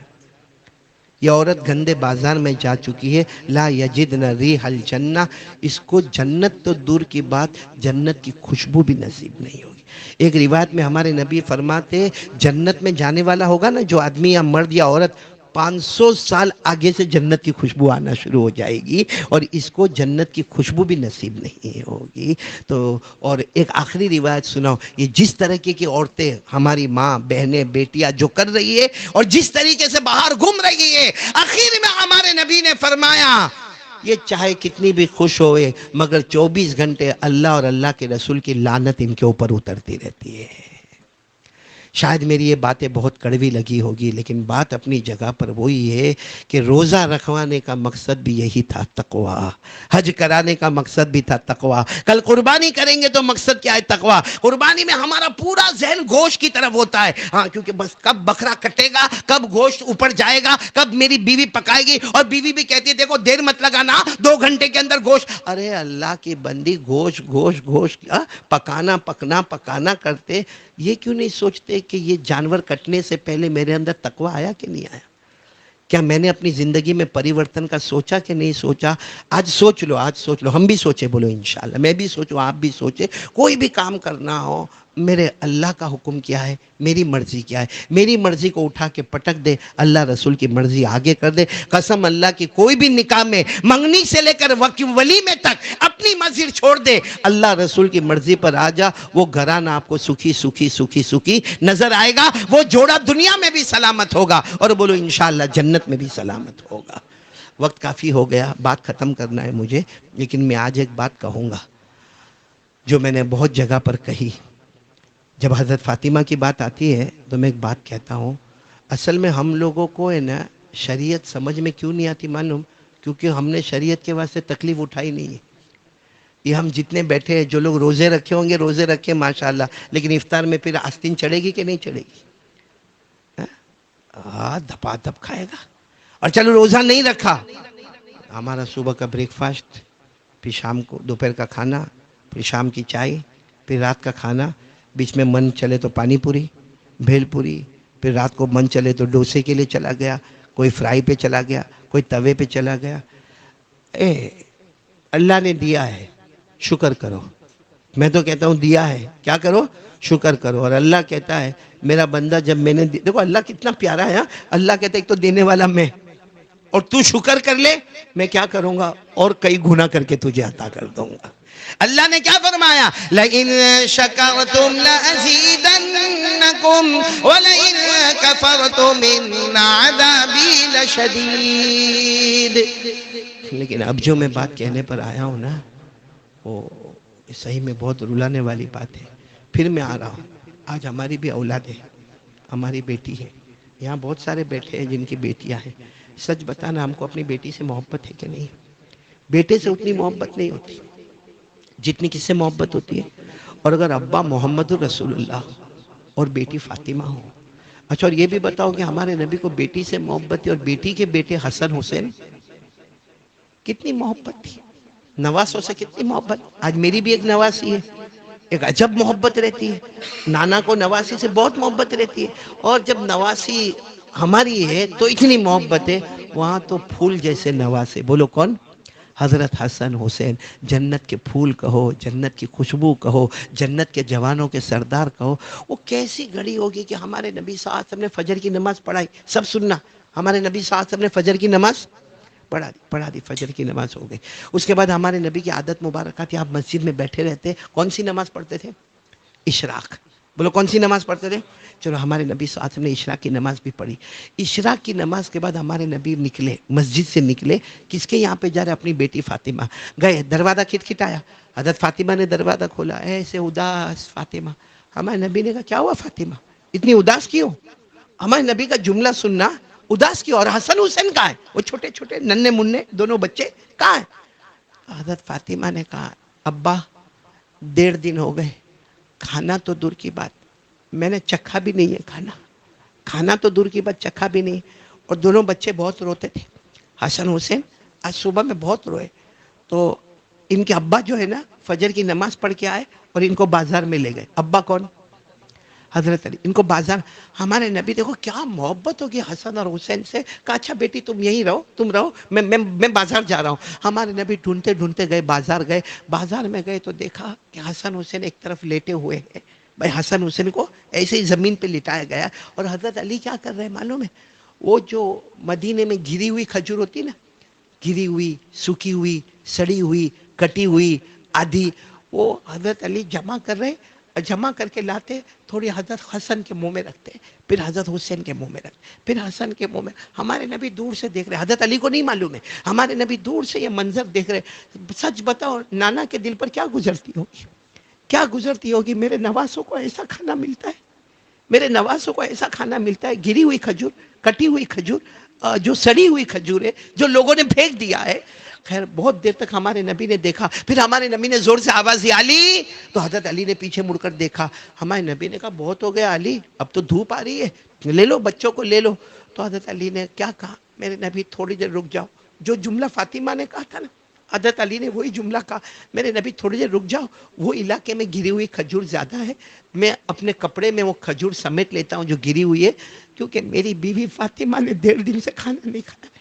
[SPEAKER 3] یہ عورت گندے بازار میں جا چکی ہے، لا یجدن ریح الجنہ، اس کو جنت تو دور کی بات جنت کی خوشبو بھی نصیب نہیں ہوگی۔ ایک روایت میں ہمارے نبی فرماتے جنت میں جانے والا ہوگا نا جو آدمی یا مرد یا عورت، 500 سال آگے سے جنت کی خوشبو آنا شروع ہو جائے گی اور اس کو جنت کی خوشبو بھی نصیب نہیں ہوگی۔ تو اور ایک آخری روایت سناؤ، یہ جس طریقے کی عورتیں ہماری ماں بہنیں بیٹیاں جو کر رہی ہے اور جس طریقے سے باہر گھوم رہی ہے، آخر میں ہمارے نبی نے فرمایا یہ چاہے کتنی بھی خوش ہوئے مگر 24 گھنٹے اللہ اور اللہ کے رسول کی لعنت ان کے اوپر اترتی رہتی ہے۔ شاید میری یہ باتیں بہت کڑوی لگی ہوگی لیکن بات اپنی جگہ پر وہی ہے کہ روزہ رکھوانے کا مقصد بھی یہی تھا، تقوی۔ حج کرانے کا مقصد بھی تھا، تقوی۔ کل قربانی کریں گے تو مقصد کیا ہے؟ تقوی۔ قربانی میں ہمارا پورا ذہن گوشت کی طرف ہوتا ہے، کیونکہ بس کب بکرا کٹے گا، کب گوشت اوپر جائے گا، کب میری بیوی پکائے گی، اور بیوی بھی کہتی ہے دیکھو دیر مت لگانا، 2 گھنٹے کے اندر گوشت۔ ارے اللہ کی بندی، گوشت پکانا کرتے، یہ کیوں نہیں سوچتے کہ یہ جانور کٹنے سے پہلے میرے اندر تقوی آیا کہ نہیں آیا؟ کیا میں نے اپنی زندگی میں پریورتن کا سوچا کہ نہیں سوچا؟ آج سوچ لو، ہم بھی سوچے، بولو انشاءاللہ، میں بھی سوچوں، آپ بھی سوچے، کوئی بھی کام کرنا ہو میرے اللہ کا حکم کیا ہے، میری مرضی کیا ہے، میری مرضی کو اٹھا کے پٹک دے، اللہ رسول کی مرضی آگے کر دے۔ قسم اللہ کی کوئی بھی نکاح میں منگنی سے لے کر ولیمے تک اپنی مرضی چھوڑ دے، اللہ رسول کی مرضی پر آ جا، وہ گھرانہ آپ کو سکھی نظر آئے گا، وہ جوڑا دنیا میں بھی سلامت ہوگا اور بولو انشاءاللہ جنت میں بھی سلامت ہوگا۔ وقت کافی ہو گیا، بات ختم کرنا ہے مجھے، لیکن میں آج ایک بات کہوں گا جو میں نے بہت جگہ پر کہی۔ جب حضرت فاطمہ کی بات آتی ہے تو میں ایک بات کہتا ہوں، اصل میں ہم لوگوں کو ہے نا شریعت سمجھ میں کیوں نہیں آتی معلوم؟ کیونکہ ہم نے شریعت کے واسطے تکلیف اٹھائی نہیں ہے۔ یہ ہم جتنے بیٹھے ہیں، جو لوگ روزے رکھے ہوں گے روزے رکھے ماشاءاللہ، لیکن افطار میں پھر آستین چڑھے گی کہ نہیں چڑھے گی؟ دھپا دھپ کھائے گا۔ اور چلو روزہ نہیں رکھا، ہمارا صبح کا بریک فاسٹ، پھر شام کو دوپہر کا کھانا، پھر شام کی چائے، پھر رات کا کھانا، بیچ میں من چلے تو پانی پوری، بھیل پوری، پھر رات کو من چلے تو ڈوسے کے لیے چلا گیا، کوئی فرائی پہ چلا گیا، کوئی توے پہ چلا گیا. اللہ نے دیا ہے، شکر کرو. میں تو کہتا ہوں دیا ہے، کیا کرو؟ شکر کرو. اور اللہ کہتا ہے میرا بندہ جب میں نے دیکھو اللہ کتنا پیارا ہے. اللہ کہتا ہے ایک تو دینے والا میں، اور تو شکر کر لے، میں کیا کروں گا اور کئی گنا کر کے تجھے عطا کر دوں گا. اللہ نے کیا فرمایا؟ لَإِن شَكَرْتُمْ لَأَزِيدَنَّكُمْ وَلَئِن كَفَرْتُمْ إِنَّ عَذَابِي لَشَدِيدٌ. لیکن اب جو میں بات کہنے پر آیا ہوں نا، وہ صحیح میں بہت رلانے والی بات ہے. پھر میں آ رہا ہوں. آج ہماری بھی اولاد ہے، ہماری بیٹی ہے. یہاں بہت سارے بیٹھے ہیں جن کی بیٹیاں ہیں. سچ بتانا ہم کو اپنی بیٹی سے محبت ہے کہ نہیں؟ بیٹے سے اتنی محبت نہیں ہوتی جتنی کس سے محبت ہوتی ہے. اور اگر ابا محمد رسول اللہ اور بیٹی فاطمہ ہو. اچھا، اور یہ بھی بتاؤ کہ ہمارے نبی کو بیٹی سے محبت ہے، اور بیٹی کے بیٹے حسن حسین کتنی محبت تھی. نواسوں سے کتنی محبت. آج میری بھی ایک نواسی ہے، ایک عجب محبت رہتی ہے. نانا کو نواسی سے بہت محبت رہتی ہے، اور جب نواسی ہماری ہے تو اتنی محبت ہے. وہاں تو پھول جیسے نواسے. بولو کون؟ حضرت حسن حسین. جنت کے پھول کہو، جنت کی خوشبو کہو، جنت کے جوانوں کے سردار کہو. وہ کیسی گھڑی ہوگی کہ ہمارے نبی صلی اللہ علیہ وسلم نے فجر کی نماز پڑھائی. سب سننا، ہمارے نبی صلی اللہ علیہ وسلم نے فجر کی نماز پڑھا دی. فجر کی نماز ہو گئی. اس کے بعد ہمارے نبی کی عادت مبارکہ تھی، آپ مسجد میں بیٹھے رہتے. کون سی نماز پڑھتے تھے؟ اشراق. بولو کون سی نماز پڑھتے تھے؟ چلو، ہمارے نبی صلی اللہ علیہ وسلم نے اشراق کی نماز بھی پڑھی. اشراق کی نماز کے بعد ہمارے نبی نکلے، مسجد سے نکلے. کس کے یہاں پہ جا رہے؟ اپنی بیٹی فاطمہ. گئے، دروازہ کھٹکھٹایا. حضرت فاطمہ نے دروازہ کھولا. ایسے اداس فاطمہ. ہمارے نبی نے کہا کیا ہوا فاطمہ، اتنی اداس کیوں؟ ہمارے نبی کا جملہ سننا، اداس کیوں؟ اور حسن حسین کہاں ہے؟ وہ چھوٹے چھوٹے ننھے منھے دونوں بچے کہاں ہیں؟ حضرت فاطمہ نے کہا ابا 1.5 دن ہو گئے، کھانا تو دور کی بات میں نے چکھا بھی نہیں ہے. کھانا تو دور کی بات چکھا بھی نہیں. اور دونوں بچے بہت روتے تھے. حسن حسین آج صبح میں بہت روئے. تو ان کے ابا جو ہے نا فجر کی نماز پڑھ کے آئے اور ان کو بازار میں لے گئے. ابا کون؟ حضرت علی. ان کو بازار. ہمارے نبی دیکھو کیا محبت ہوگی حسن اور حسین سے. کہا اچھا بیٹی تم یہیں رہو، تم رہو، میں بازار جا رہا ہوں. ہمارے نبی ڈھونڈتے ڈھونڈتے گئے، بازار گئے. بازار میں گئے تو دیکھا کہ حسن حسین ایک طرف لیٹے ہوئے ہیں. بھائی حسن حسین کو ایسے ہی زمین پہ لٹایا گیا. اور حضرت علی کیا کر رہے ہیں معلوم ہے؟ وہ جو مدینے میں گری ہوئی کھجور ہوتی نا، گری ہوئی، سوکھی ہوئی، سڑی ہوئی، کٹی ہوئی آدھی، وہ حضرت علی جمع کر رہے. جمع کر کے لاتے، تھوڑی حضرت حسن کے منہ میں رکھتے، پھر حضرت حسین کے منہ میں رکھتے، پھر حسن کے منہ میں. ہمارے نبی دور سے دیکھ رہے. حضرت علی کو نہیں معلوم ہے، ہمارے نبی دور سے یہ منظر دیکھ رہے. سچ بتاؤ نانا کے دل پر کیا گزرتی ہوگی؟ کیا گزرتی ہوگی؟ میرے نواسوں کو ایسا کھانا ملتا ہے، میرے نواسوں کو ایسا کھانا ملتا ہے. گری ہوئی کھجور، کٹی ہوئی کھجور، جو سڑی ہوئی کھجور ہے، جو لوگوں نے پھینک دیا ہے. خیر بہت دیر تک ہمارے نبی نے دیکھا. پھر ہمارے نبی نے زور سے آواز دی علی. تو حضرت علی نے پیچھے مڑ کر دیکھا. ہمارے نبی نے کہا بہت ہو گیا علی، اب تو دھوپ آ رہی ہے، لے لو بچوں کو لے لو. تو حضرت علی نے کیا کہا؟ میرے نبی تھوڑی دیر رک جاؤ. جو جملہ فاطمہ نے کہا تھا نا، حضرت علی نے وہی جملہ کہا. میرے نبی تھوڑی دیر رک جاؤ، وہ علاقے میں گری ہوئی کھجور زیادہ ہے، میں اپنے کپڑے میں وہ کھجور سمیٹ لیتا ہوں جو گری ہوئی ہے، کیونکہ میری بیوی فاطمہ نے 1.5 دن سے کھانا نہیں کھایا.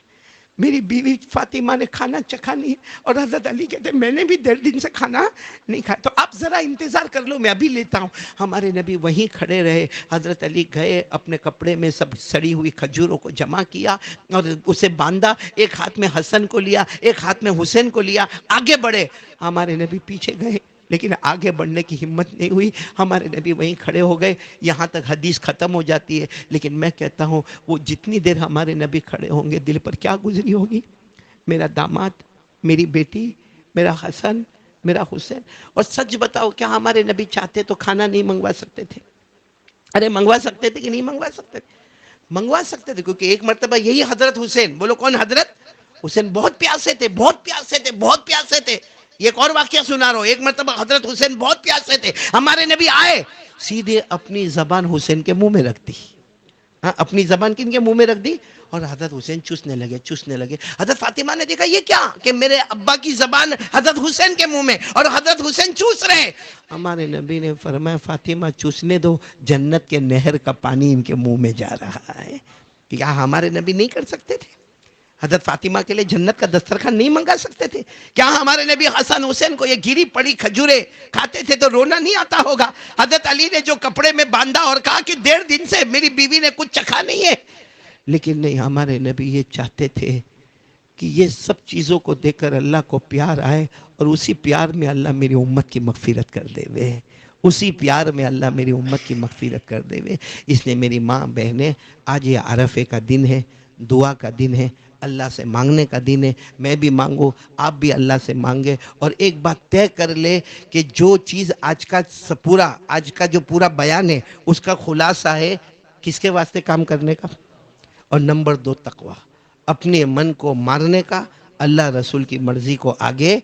[SPEAKER 3] میری بیوی فاطمہ نے کھانا چکھا نہیں ہے. اور حضرت علی کہتے ہیں میں نے بھی 1.5 دن سے کھانا نہیں کھایا، تو آپ ذرا انتظار کر لو، میں ابھی لیتا ہوں. ہمارے نبی وہیں کھڑے رہے. حضرت علی گئے، اپنے کپڑے میں سب سڑی ہوئی کھجوروں کو جمع کیا اور اسے باندھا. ایک ہاتھ میں حسن کو لیا، ایک ہاتھ میں حسین کو لیا، آگے بڑھے. ہمارے نبی پیچھے گئے لیکن آگے بڑھنے کی ہمت نہیں ہوئی. ہمارے نبی وہیں کھڑے ہو گئے. یہاں تک حدیث ختم ہو جاتی ہے، لیکن میں کہتا ہوں وہ جتنی دیر ہمارے نبی کھڑے ہوں گے دل پر کیا گزری ہوگی؟ میرا داماد، میری بیٹی، میرا حسن، میرا حسین. اور سچ بتاؤ کیا ہمارے نبی چاہتے تو کھانا نہیں منگوا سکتے تھے؟ ارے منگوا سکتے تھے کہ نہیں منگوا سکتے تھے؟ منگوا سکتے تھے. کیونکہ ایک مرتبہ یہی حضرت حسین، بولو کون؟ حضرت حسین بہت پیاسے تھے، بہت پیاسے تھے، بہت پیاسے تھے. یہ ایک اور واقعہ سنا رہا ہوں. ایک مرتبہ حضرت حسین بہت پیاسے تھے. ہمارے نبی آئے، سیدھے اپنی زبان حسین کے منہ میں رکھ دی. اپنی زبان کن کے منہ میں رکھ دی اور حضرت حسین چوسنے لگے. حضرت فاطمہ نے دیکھا یہ کیا کہ میرے ابا کی زبان حضرت حسین کے منہ میں اور حضرت حسین چوس رہے. ہمارے نبی نے فرمایا فاطمہ چوسنے دو، جنت کے نہر کا پانی ان کے منہ میں جا رہا ہے. کیا ہمارے نبی نہیں کر سکتے تھے؟ حضرت فاطمہ کے لیے جنت کا دسترخوان نہیں منگا سکتے تھے؟ کیا ہمارے نبی حسن حسین کو یہ گری پڑی کھجورے کھاتے تھے تو رونا نہیں آتا ہوگا؟ حضرت علی نے جو کپڑے میں باندھا اور کہا کہ 1.5 دن سے میری بیوی نے کچھ چکھا نہیں ہے، لیکن نہیں، ہمارے نبی یہ چاہتے تھے کہ یہ سب چیزوں کو دیکھ کر اللہ کو پیار آئے، اور اسی پیار میں اللہ میری امت کی مغفرت کر دے وے، اسی پیار میں اللہ میری امت کی مغفرت کر دے وے۔ اس لیے میری ماں بہنیں، آج یہ عرفے کا دن ہے، دعا کا دن ہے، اللہ سے مانگنے کا دن ہے۔ میں بھی مانگوں، آپ بھی اللہ سے مانگے، اور ایک بات طے کر لے کہ جو چیز آج کا جو پورا بیان ہے اس کا خلاصہ ہے کس کے واسطے کام کرنے کا؟ اور نمبر 2 تقوی، اپنے من کو مارنے کا، اللہ رسول کی مرضی کو آگے،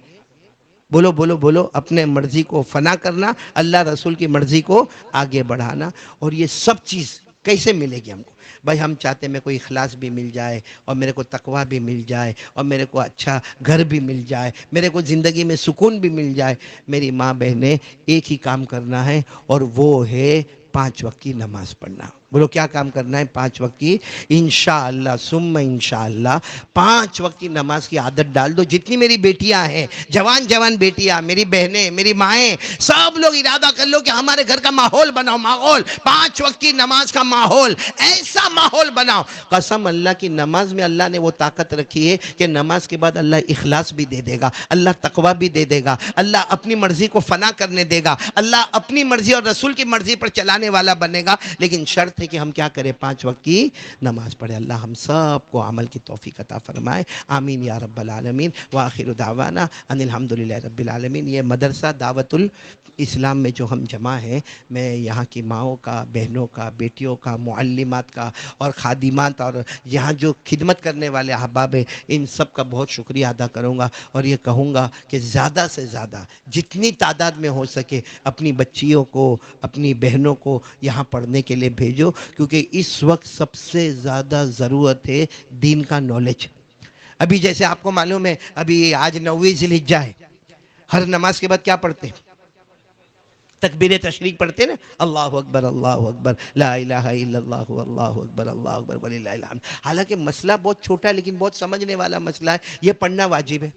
[SPEAKER 3] بولو بولو بولو، اپنے مرضی کو فنا کرنا، اللہ رسول کی مرضی کو آگے بڑھانا۔ اور یہ سب چیز کیسے ملے گی ہم کو؟ بھائی ہم چاہتے ہیں میرے کو اخلاص بھی مل جائے، اور میرے کو تقوی بھی مل جائے، اور میرے کو اچھا گھر بھی مل جائے، میرے کو زندگی میں سکون بھی مل جائے۔ میری ماں بہنیں، ایک ہی کام کرنا ہے، اور وہ ہے 5 وقت کی نماز پڑھنا۔ بولو کیا کام کرنا ہے؟ 5 وقت کی، انشاءاللہ ثم انشاءاللہ 5 وقت کی نماز کی عادت ڈال دو۔ جتنی میری بیٹیاں ہیں، جوان بیٹیاں، میری بہنیں، میری مائیں، سب لوگ ارادہ کر لو کہ ہمارے گھر کا ماحول بناؤ، ماحول 5 وقت کی نماز کا ماحول، ایسا ماحول بناؤ۔ قسم اللہ کی، نماز میں اللہ نے وہ طاقت رکھی ہے کہ نماز کے بعد اللہ اخلاص بھی دے دے گا، اللہ تقوی بھی دے دے گا، اللہ اپنی مرضی کو فنا کرنے دے گا، اللہ اپنی مرضی اور رسول کی مرضی پر چلانے والا بنے گا۔ لیکن شرط ہے کہ ہم کیا کریں؟ 5 وقت کی نماز پڑھے۔ اللہ ہم سب کو عمل کی توفیق عطا فرمائے، آمین یا رب العالمین۔ وآخر دعوانا ان الحمدللہ رب العالمین۔ یہ مدرسہ دعوت الاسلام میں جو ہم جمع ہیں، میں یہاں کی ماؤں کا، بہنوں کا، بیٹیوں کا، معلمات کا اور خادمات اور یہاں جو خدمت کرنے والے احباب ہیں، ان سب کا بہت شکریہ ادا کروں گا، اور یہ کہوں گا کہ زیادہ سے زیادہ جتنی تعداد میں ہو سکے اپنی بچیوں کو، اپنی بہنوں کو یہاں پڑھنے کے لیے بھیجو، کیونکہ اس وقت سب سے زیادہ ضرورت ہے دین کا نالج۔ ابھی جیسے آپ کو معلوم ہے، ابھی آج 9ویں ذی الحجہ ہے، ہر نماز کے بعد کیا پڑھتے ہیں؟ تکبیر تشریق پڑھتے ہیں نا، اللہ اکبر لا الہ الا اللہ اللہ اکبر وللہ الحمد۔ حالانکہ مسئلہ بہت چھوٹا ہے لیکن بہت سمجھنے والا مسئلہ ہے۔ یہ پڑھنا واجب ہے،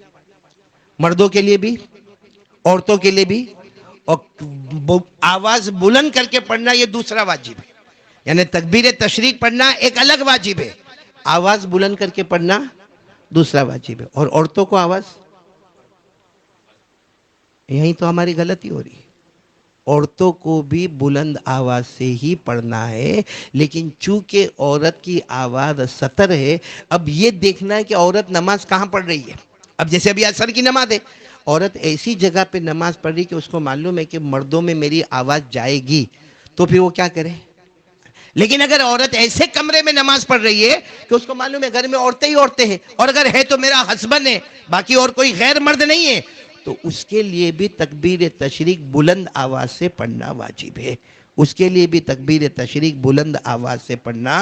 [SPEAKER 3] مردوں کے لیے بھی، عورتوں کے لیے بھی، اور آواز بلند کر کے پڑھنا یہ دوسرا واجب ہے۔ یعنی تکبیر تشریق پڑھنا ایک الگ واجب ہے، آواز بلند کر کے پڑھنا دوسرا واجب ہے۔ اور عورتوں کو آواز، یہیں تو ہماری غلطی ہو رہی ہے۔ عورتوں کو بھی بلند آواز سے ہی پڑھنا ہے، لیکن چونکہ عورت کی آواز سطر ہے، اب یہ دیکھنا ہے کہ عورت نماز کہاں پڑھ رہی ہے۔ اب جیسے ابھی عصر کی نماز ہے، عورت ایسی جگہ پہ نماز پڑھ رہی کہ اس کو معلوم ہے کہ مردوں میں میری آواز جائے گی، تو پھر وہ کیا کرے؟ لیکن اگر عورت ایسے کمرے میں نماز پڑھ رہی ہے کہ اس کو معلوم ہے گھر میں عورتیں ہی عورتیں ہیں، اور اگر ہے تو میرا ہسبینڈ ہے، باقی اور کوئی غیر مرد نہیں ہے، تو اس کے لیے بھی تکبیر تشریق بلند آواز سے پڑھنا واجب ہے۔ اس کے لیے بھی تکبیر تشریق بلند آواز سے پڑھنا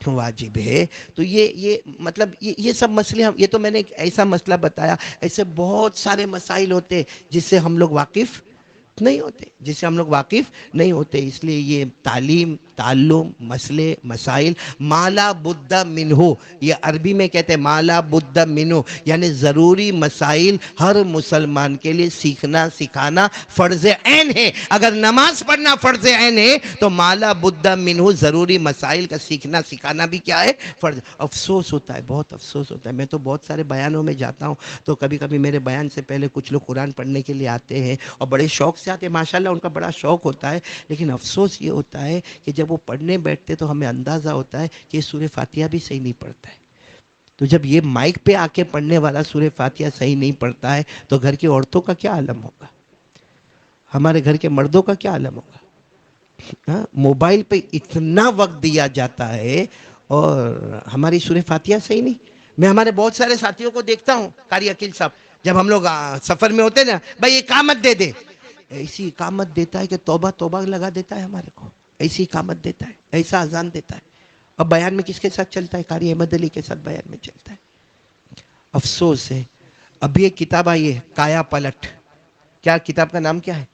[SPEAKER 3] واجب ہے۔ تو یہ مطلب یہ سب مسئلے، یہ تو میں نے ایک ایسا مسئلہ بتایا، ایسے بہت سارے مسائل ہوتے جس سے ہم لوگ واقف نہیں ہوتے، اس لیے یہ تعلیم، تعلم، مسئلے، مسائل مالا بدھ منہ، یہ عربی میں کہتے ہیں مالا بدھ منہ، یعنی ضروری مسائل ہر مسلمان کے لیے سیکھنا سکھانا فرض عین ہے۔ اگر نماز پڑھنا فرض عین ہے تو مالا بدھ منہ ضروری مسائل کا سیکھنا سکھانا بھی کیا ہے؟ فرض۔ افسوس ہوتا ہے، بہت افسوس ہوتا ہے، میں تو بہت سارے بیانوں میں جاتا ہوں تو کبھی کبھی میرے بیان سے پہلے کچھ لوگ قرآن پڑھنے کے لیے آتے ہیں اور بڑے شوق سے آتے ہیں، ماشاءاللہ ان کا بڑا شوق ہوتا ہے، لیکن افسوس یہ ہوتا ہے کہ جب وہ پڑھنے بیٹھتے تو ہمیں اندازہ ہوتا ہے کہ یہ سورہ فاتحہ بھی صحیح نہیں پڑھتا ہے۔ تو جب یہ مائک پہ آ کے پڑھنے والا سورہ فاتحہ صحیح نہیں پڑھتا ہے تو گھر کی عورتوں کا کیا عالم ہوگا؟ ہمارے گھر کے مردوں کا کیا عالم ہوگا؟ موبائل پہ اتنا وقت دیا جاتا ہے اور ہماری سورہ فاتحہ صحیح نہیں۔ میں ہمارے بہت سارے ساتھیوں کو دیکھتا ہوں، قاری عقیل صاحب، جب ہم لوگ سفر میں ہوتے ہیں نا، بھائی اقامت دے دے، ایسی اقامت دیتا ہے کہ توبہ توبہ لگا دیتا ہے ہمارے کو، ایسی اقامت دیتا ہے، ایسا اذان دیتا ہے۔ اب بیان میں کس کے ساتھ چلتا ہے؟ قاری احمد علی کے ساتھ بیان میں چلتا ہے۔ افسوس ہے۔ اب یہ کتاب آئی ہے کایا پلٹ، کیا کتاب کا نام کیا ہے؟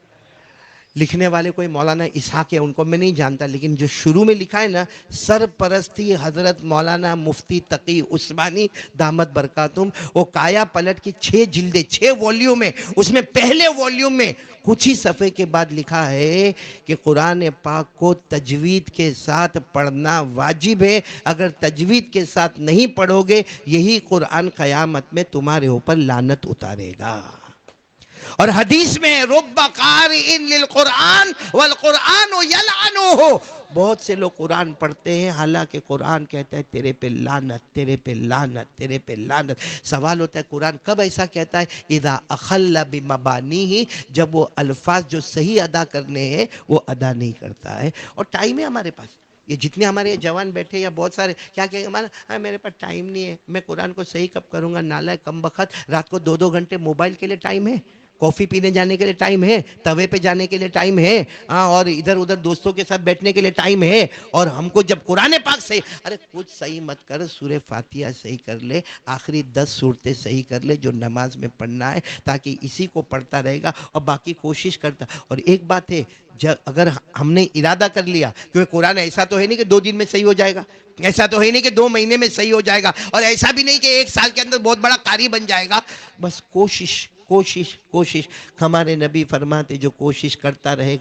[SPEAKER 3] لکھنے والے کوئی مولانا اسحاق ہے، ان کو میں نہیں جانتا، لیکن جو شروع میں لکھا ہے نا، سرپرستی حضرت مولانا مفتی تقی عثمانی دامت برکاتہم، وہ کایا پلٹ کی 6 جلدیں 6 والیوم میں، اس میں پہلے والیوم میں کچھ ہی صفحے کے بعد لکھا ہے کہ قرآن پاک کو تجوید کے ساتھ پڑھنا واجب ہے، اگر تجوید کے ساتھ نہیں پڑھو گے یہی قرآن قیامت میں تمہارے اوپر لعنت اتارے گا۔ اور حدیث میں رب قارئ للقرآن والقرآن یلعنہ، بہت سے لوگ قرآن پڑھتے ہیں حالانکہ قرآن کہتا ہے تیرے پہ لعنت، تیرے پہ لعنت، تیرے پہ لعنت۔ سوال ہوتا ہے قرآن کب ایسا کہتا ہے؟ اذا اخل بمبانیہ، جب وہ الفاظ جو صحیح ادا کرنے ہیں وہ ادا نہیں کرتا ہے۔ اور ٹائم ہے ہمارے پاس، یہ جتنے ہمارے جوان بیٹھے یا بہت سارے کیا کہیں گے، میرے پاس ٹائم نہیں ہے، میں قرآن کو صحیح کب کروں گا؟ نالائق کم بخت، رات کو 2 گھنٹے موبائل کے لیے ٹائم ہے، کافی پینے جانے کے لیے ٹائم ہے، توے پہ جانے کے لیے ٹائم ہے، اور ادھر ادھر دوستوں کے ساتھ بیٹھنے کے لیے ٹائم ہے، اور ہم کو جب قرآن پاک صحیح، ارے کچھ صحیح مت کر، سورہ فاتحہ صحیح کر لے، آخری 10 صورتیں صحیح کر لے جو نماز میں پڑھنا ہے، تاکہ اسی کو پڑھتا رہے گا اور باقی کوشش کرتا۔ اور ایک بات ہے، اگر ہم نے ارادہ کر لیا، کیونکہ قرآن ایسا تو ہے نہیں کہ 2 دن میں صحیح ہو جائے گا، ایسا تو ہے نہیں کہ 2 مہینے میں صحیح ہو جائے گا، اور ایسا بھی نہیں کہ 1 سال کے اندر بہت بڑا قاری بن جائے گا، بس کوشش کوشش کوشش۔ ہمارے نبی فرماتے جو کوشش کرتا رہے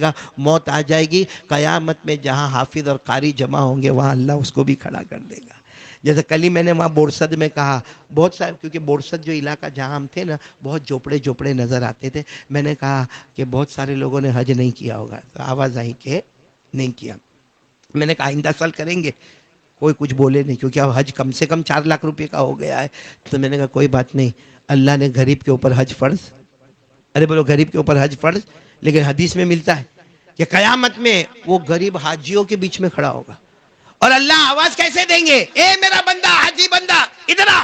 [SPEAKER 3] گا، موت آ جائے گی، قیامت میں جہاں حافظ اور قاری جمع ہوں گے وہاں اللہ اس کو بھی کھڑا کر دے گا۔ جیسے کل ہی میں نے وہاں بورسد میں کہا، بہت سارے، کیونکہ بورسد جو علاقہ جہاں ہم تھے نا بہت جھوپڑے نظر آتے تھے، میں نے کہا کہ بہت سارے لوگوں نے حج نہیں کیا ہوگا، تو آواز آئی کہ نہیں کیا۔ میں نے کہا آئندہ سال کریں گے، کوئی کچھ بولے نہیں، کیونکہ اب حج کم سے کم 4 لاکھ روپے کا ہو گیا ہے، تو میں نے کہا کوئی بات نہیں، اللہ نے غریب کے اوپر حج فرض، ارے بولو غریب کے اوپر حج فرض، لیکن حدیث میں ملتا ہے کہ قیامت میں وہ غریب حاجیوں کے بیچ میں کھڑا ہوگا، اور اللہ آواز کیسے دیں گے، اے میرا بندہ حاجی بندہ ادھر آ،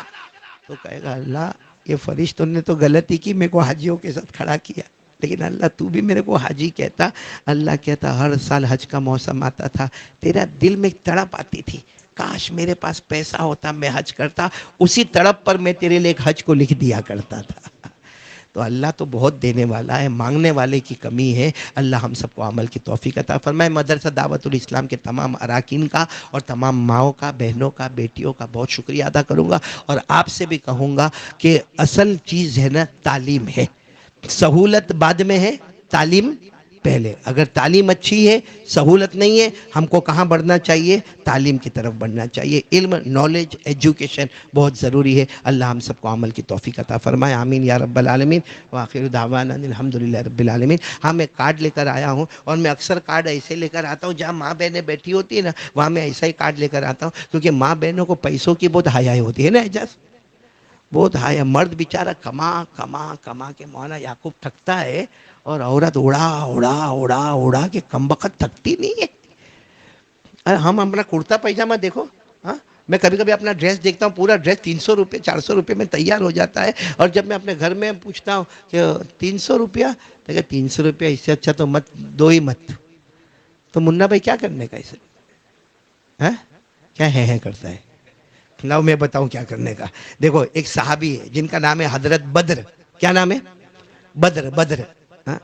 [SPEAKER 3] تو کہے گا اللہ یہ فرشتوں نے تو غلطی کی، میرے کو حاجیوں کے ساتھ کھڑا کیا، لیکن اللہ تو بھی میرے کو حاجی کہتا۔ اللہ کہتا ہر سال حج کا موسم آتا تھا، تیرا دل میں تڑپ آتی تھی، کاش میرے پاس پیسہ ہوتا میں حج کرتا، اسی تڑپ پر میں تیرے لیے ایک حج کو لکھ دیا کرتا تھا۔ تو اللہ تو بہت دینے والا ہے، مانگنے والے کی کمی ہے۔ اللہ ہم سب کو عمل کی توفیق عطا فرمائے۔ مدرسہ دعوت الاسلام کے تمام اراکین کا اور تمام ماؤں کا، بہنوں کا، بیٹیوں کا بہت شکریہ ادا کروں گا، اور آپ سے بھی کہوں گا کہ اصل چیز ہے نا تعلیم ہے، سہولت بعد میں ہے، تعلیم پہلے۔ اگر تعلیم اچھی ہے، سہولت نہیں ہے، ہم کو کہاں بڑھنا چاہیے؟ تعلیم کی طرف بڑھنا چاہیے۔ علم، نالج، ایجوکیشن بہت ضروری ہے۔ اللہ ہم سب کو عمل کی توفیق عطا فرمائے، آمین یا رب العالمین، وآخر دعوانا الحمدللہ رب العالمین۔ ہاں میں کارڈ لے کر آیا ہوں، اور میں اکثر کارڈ ایسے لے کر آتا ہوں جہاں ماں بہنیں بیٹھی ہوتی ہیں نا، وہاں میں ایسا ہی کارڈ لے کر آتا ہوں، کیونکہ ماں بہنوں کو پیسوں کی بہت حیاء ہوتی ہے نا اعجاز، بہت حیاء۔ مرد بیچارہ کما کے مولانا یعقوب تھکتا ہے، اور عورت اڑا کے کم بخت تھکتی نہیں ہے۔ ارے ہم اپنا کرتا پیجامہ دیکھو، ہاں میں کبھی کبھی اپنا ڈریس دیکھتا ہوں، پورا ڈریس 300 روپے 400 روپے میں تیار ہو جاتا ہے، اور جب میں اپنے گھر میں پوچھتا ہوں کہ 300 روپیہ، تو کہ 300 روپیہ اس سے اچھا تو مت دو ہی مت۔ تو منا بھائی کیا کرنے کا اسے؟ کیا ہے کرتا ہے؟ لاؤ میں بتاؤں کیا کرنے کا۔ دیکھو ایک صحابی ہے جن کا نام ہے حضرت بدر، کیا نام ہے؟ بدر،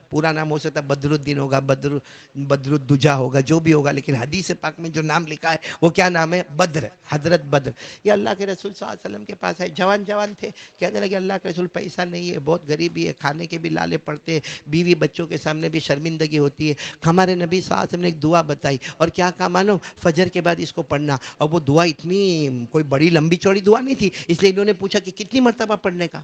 [SPEAKER 3] پورا نام ہو سکتا ہے بدر الدین ہوگا، بدر الدجا ہوگا، جو بھی ہوگا، لیکن حدیث پاک میں جو نام لکھا ہے وہ کیا نام ہے؟ بدر، حضرت بدر۔ یہ اللہ کے رسول صلی اللہ علیہ وسلم کے پاس ہے، جوان تھے، کہنے لگے اللہ کے رسول پیسہ نہیں ہے، بہت غریبی ہے، کھانے کے بھی لالے پڑتے ہیں، بیوی بچوں کے سامنے بھی شرمندگی ہوتی ہے۔ ہمارے نبی صلی اللہ علیہ وسلم نے ایک دعا بتائی، اور کیا کہا معلوم؟ فجر کے بعد اس کو پڑھنا، اور وہ دعا اتنی کوئی بڑی لمبی چوڑی دعا نہیں تھی، اس لیے انہوں نے پوچھا کہ کتنی مرتبہ پڑھنے کا؟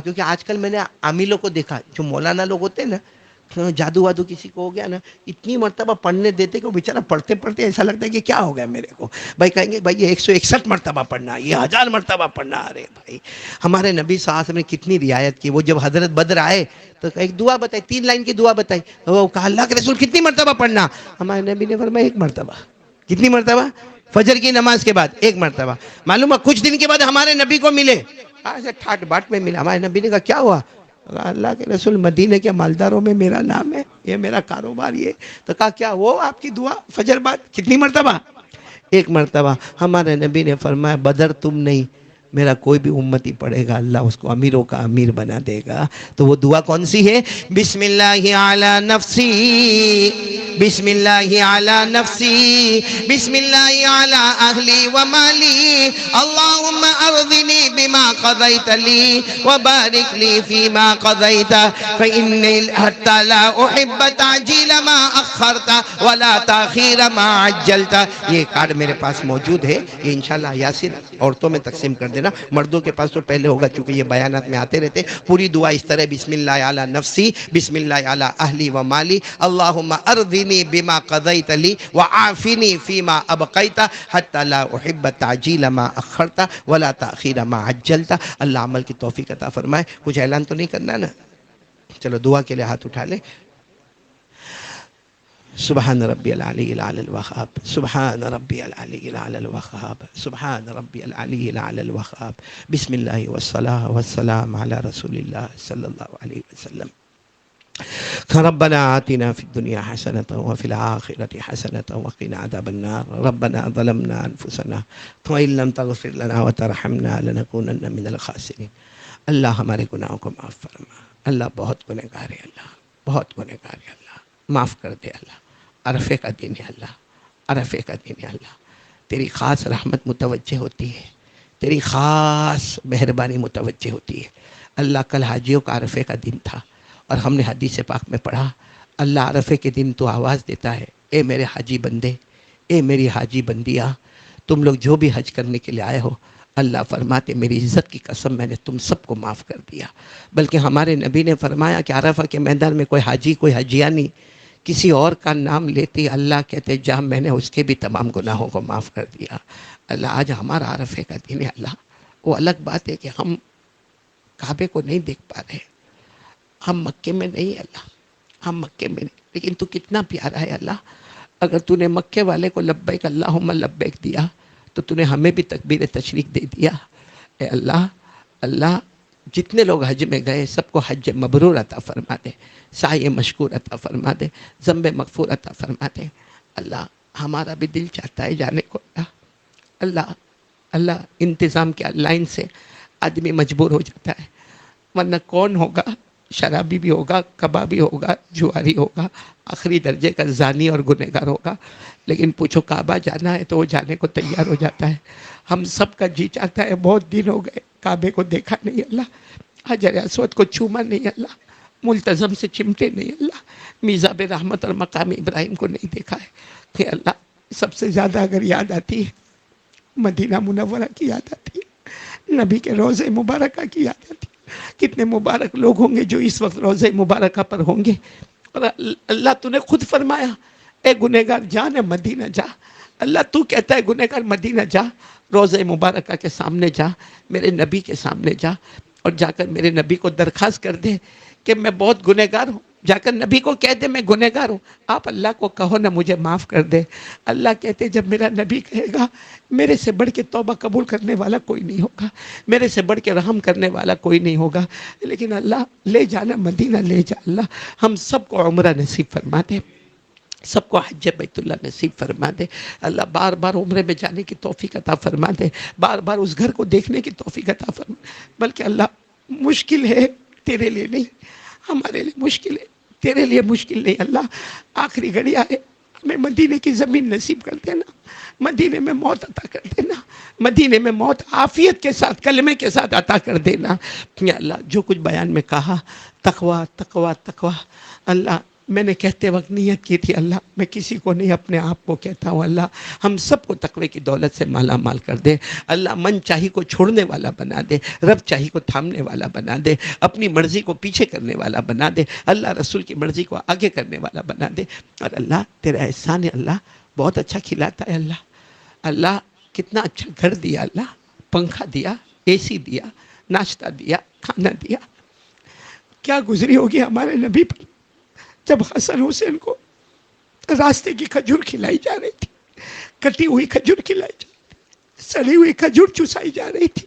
[SPEAKER 3] کیونکہ آج کل میں نے عاملوں کو دیکھا، جو مولانا لوگ ہوتے ہیں نا، جادو وادو کسی کو ہو گیا نا، اتنی مرتبہ پڑھنے دیتے کہ وہ بیچارہ پڑھتے پڑھتے ایسا لگتا ہے کہ کیا ہو گیا میرے کو۔ بھائی کہیں گے بھائی یہ 161 مرتبہ پڑھنا، یہ 1000 مرتبہ پڑھنا۔ ارے بھائی ہمارے نبی صلی اللہ علیہ وسلم نے کتنی رعایت کی۔ وہ جب حضرت بدر آئے تو ایک دعا بتائی، 3 لائن کی دعا بتائی، وہ کہا اللہ کے رسول کتنی مرتبہ پڑھنا؟ ہمارے نبی نے فرمایا 1 مرتبہ۔ کتنی مرتبہ؟ فجر کی نماز کے بعد 1 مرتبہ۔ معلوم ہے کچھ دن کے بعد ہمارے نبی کو ملے، ایسے ٹھاٹ باٹ میں ملا۔ ہمارے نبی نے کہا کیا ہوا؟ اللہ کے رسول مدینے کے مالداروں میں میرا نام ہے، یہ میرا کاروبار یہ۔ تو کہا کیا وہ آپ کی دعا فجر بعد کتنی مرتبہ؟ 1 مرتبہ۔ ہمارے نبی نے فرمایا بدر تم نہیں، میرا کوئی بھی امتی پڑھے گا اللہ اس کو امیروں کا امیر بنا دے گا. تو وہ دعا کون سی ہے؟ بسم اللہ علی نفسی، بسم اللہ علی نفسی، بسم اللہ علی اہلی و مالی، اللہم ارضنی بما قضیت لی وبارک لی فیما قضیت فإنی حتی لا احب تعجیل ما اخرت ولا تاخیر ما عجلت. یہ کارڈ میرے پاس موجود ہے، یہ انشاءاللہ یاسر عورتوں میں تقسیم کر دینا، مردوں کے پاس تو پہلے ہوگا چونکہ یہ بیانات میں آتے رہتے. پوری دعا اس طرح: بسم اللہ علی نفسی، بسم اللہ علی اہلی و مالی، اللہم ارضنی بما قضیت لی وعافنی فیما ابقیت حتی لا احب تعجیل ما اخرت ولا تاخیر ما عجلت. اللہ عمل کی توفیق عطا فرمائے. کچھ اعلان تو نہیں کرنا نا؟ چلو دعا کے لیے ہاتھ اٹھا لیں. سبحان ربی العلی العلی الوہاب، سبحان ربی العلی العلی الوہاب، سبحان ربی العلی العلی الوہاب. بسم اللہ والصلاة والسلام علی رسول اللہ صلی اللہ علیہ وسلم. ربنا آتنا في الدنيا حسنة وفي الآخرة حسنة وقنا عذاب النار. ربنا ظلمنا أنفسنا وإن لم تغفر لنا وترحمنا لنكونن من الخاسرين. اللہ ہمارے گناہوں کو معاف فرما. اللہ بہت گنہگار ہے، اللہ بہت گنہگار ہے، اللہ معاف کر دے. اللہ عرفے کا دن ہے، اللہ عرفے کا دن ہے. اللہ تیری خاص رحمت متوجہ ہوتی ہے، تیری خاص مہربانی متوجہ ہوتی ہے. اللہ کل حاجیوں کا عرفے کا دن تھا اور ہم نے حدیث پاک میں پڑھا، اللہ عرفے کے دن تو آواز دیتا ہے، اے میرے حاجی بندے، اے میری حاجی بندیاں، تم لوگ جو بھی حج کرنے کے لیے آئے ہو، اللہ فرماتے میری عزت کی قسم میں نے تم سب کو معاف کر دیا. بلکہ ہمارے نبی نے فرمایا کہ عرفہ کے میدان میں کوئی حاجی کوئی حجیہ نہیں کسی اور کا نام لیتی، اللہ کہتے جا میں نے اس کے بھی تمام گناہوں کو معاف کر دیا. اللہ آج ہمارا عرفے کا دن ہے. اللہ وہ الگ بات ہے کہ ہم کعبے کو نہیں دیکھ پا رہے، ہم مکے میں نہیں، اللہ ہم مکے میں نہیں، لیکن تو کتنا پیارا ہے اللہ. اگر تو نے مکے والے کو لبیک اللہم لبیک دیا تو تو نے ہمیں بھی تکبیر تشریق دے دیا. اے اللہ، اللہ جتنے لوگ حج میں گئے سب کو حج مبرور عطا فرما دے، سعی مشکور عطا فرما دے، ذنب مغفور عطا فرما دے. اللہ ہمارا بھی دل چاہتا ہے جانے کو. اللہ اللہ انتظام کے لائن سے آدمی مجبور ہو جاتا ہے، ورنہ کون ہوگا؟ شرابی بھی ہوگا، کبابی ہوگا، جواری ہوگا، آخری درجے کا زانی اور گنہگار ہوگا، لیکن پوچھو کعبہ جانا ہے تو وہ جانے کو تیار ہو جاتا ہے. ہم سب کا جی چاہتا ہے، بہت دن ہو گئے کعبے کو دیکھا نہیں اللہ، حجر اسود کو چوما نہیں اللہ، ملتزم سے چمٹے نہیں اللہ، میزاب رحمت اور مقام ابراہیم کو نہیں دیکھا ہے. کہ اللہ سب سے زیادہ اگر یاد آتی ہے مدینہ منورہ کی یاد آتی ہے، نبی کے روضہ مبارکہ کی یاد آتی ہے. کتنے مبارک لوگ ہوں گے جو اس وقت روضہ مبارکہ پر ہوں گے. اور اللہ تو نے خود فرمایا اے گنہگار جا نہ مدینہ جا. اللہ تو کہتا ہے گنہگار مدینہ جا، روضہ مبارکہ کے سامنے جا، میرے نبی کے سامنے جا اور جا کر میرے نبی کو درخواست کر دے کہ میں بہت گنہگار ہوں. جا کر نبی کو کہہ دے میں گنہگار ہوں. آپ اللہ کو کہو نہ مجھے معاف کر دے. اللہ کہتے جب میرا نبی کہے گا میرے سے بڑھ کے توبہ قبول کرنے والا کوئی نہیں ہوگا، میرے سے بڑھ کے رحم کرنے والا کوئی نہیں ہوگا. لیکن اللہ لے جانا مدینہ لے جا. اللہ ہم سب کو عمرہ نصیب فرما دے، سب کو حج بیت اللہ نصیب فرما دے. اللہ بار بار عمرے میں جانے کی توفیق عطا فرما دے، بار بار اس گھر کو دیکھنے کی توفیق عطا فرما. بلکہ اللہ مشکل ہے تیرے لیے نہیں، ہمارے لیے مشکل ہے، تیرے لیے مشکل نہیں. اللہ آخری گھڑی آئے ہمیں مدینے کی زمین نصیب کر دینا، مدینے میں موت عطا کر دینا، مدینے میں موت عافیت کے ساتھ کلمے کے ساتھ عطا کر دینا. یا اللہ جو کچھ بیان میں کہا تقویٰ تقویٰ تقویٰ، اللہ میں نے کہتے وقت نیت کی تھی اللہ میں کسی کو نہیں اپنے آپ کو کہتا ہوں. اللہ ہم سب کو تقوی کی دولت سے مالا مال کر دے. اللہ من چاہی کو چھوڑنے والا بنا دے، رب چاہی کو تھامنے والا بنا دے، اپنی مرضی کو پیچھے کرنے والا بنا دے، اللہ رسول کی مرضی کو آگے کرنے والا بنا دے. اور اللہ تیرا احسان ہے، اللہ بہت اچھا کھلاتا ہے. اللہ اللہ کتنا اچھا گھر دیا، اللہ پنکھا دیا، اے سی دیا، ناشتہ دیا، کھانا دیا. کیا گزری ہوگی ہمارے نبی پر جب حسن حسین کو راستے کی کھجور کھلائی جا رہی تھی، کٹی ہوئی کھجور کھلائی جا رہی تھی، سڑی ہوئی کھجور چسائی جا رہی تھی.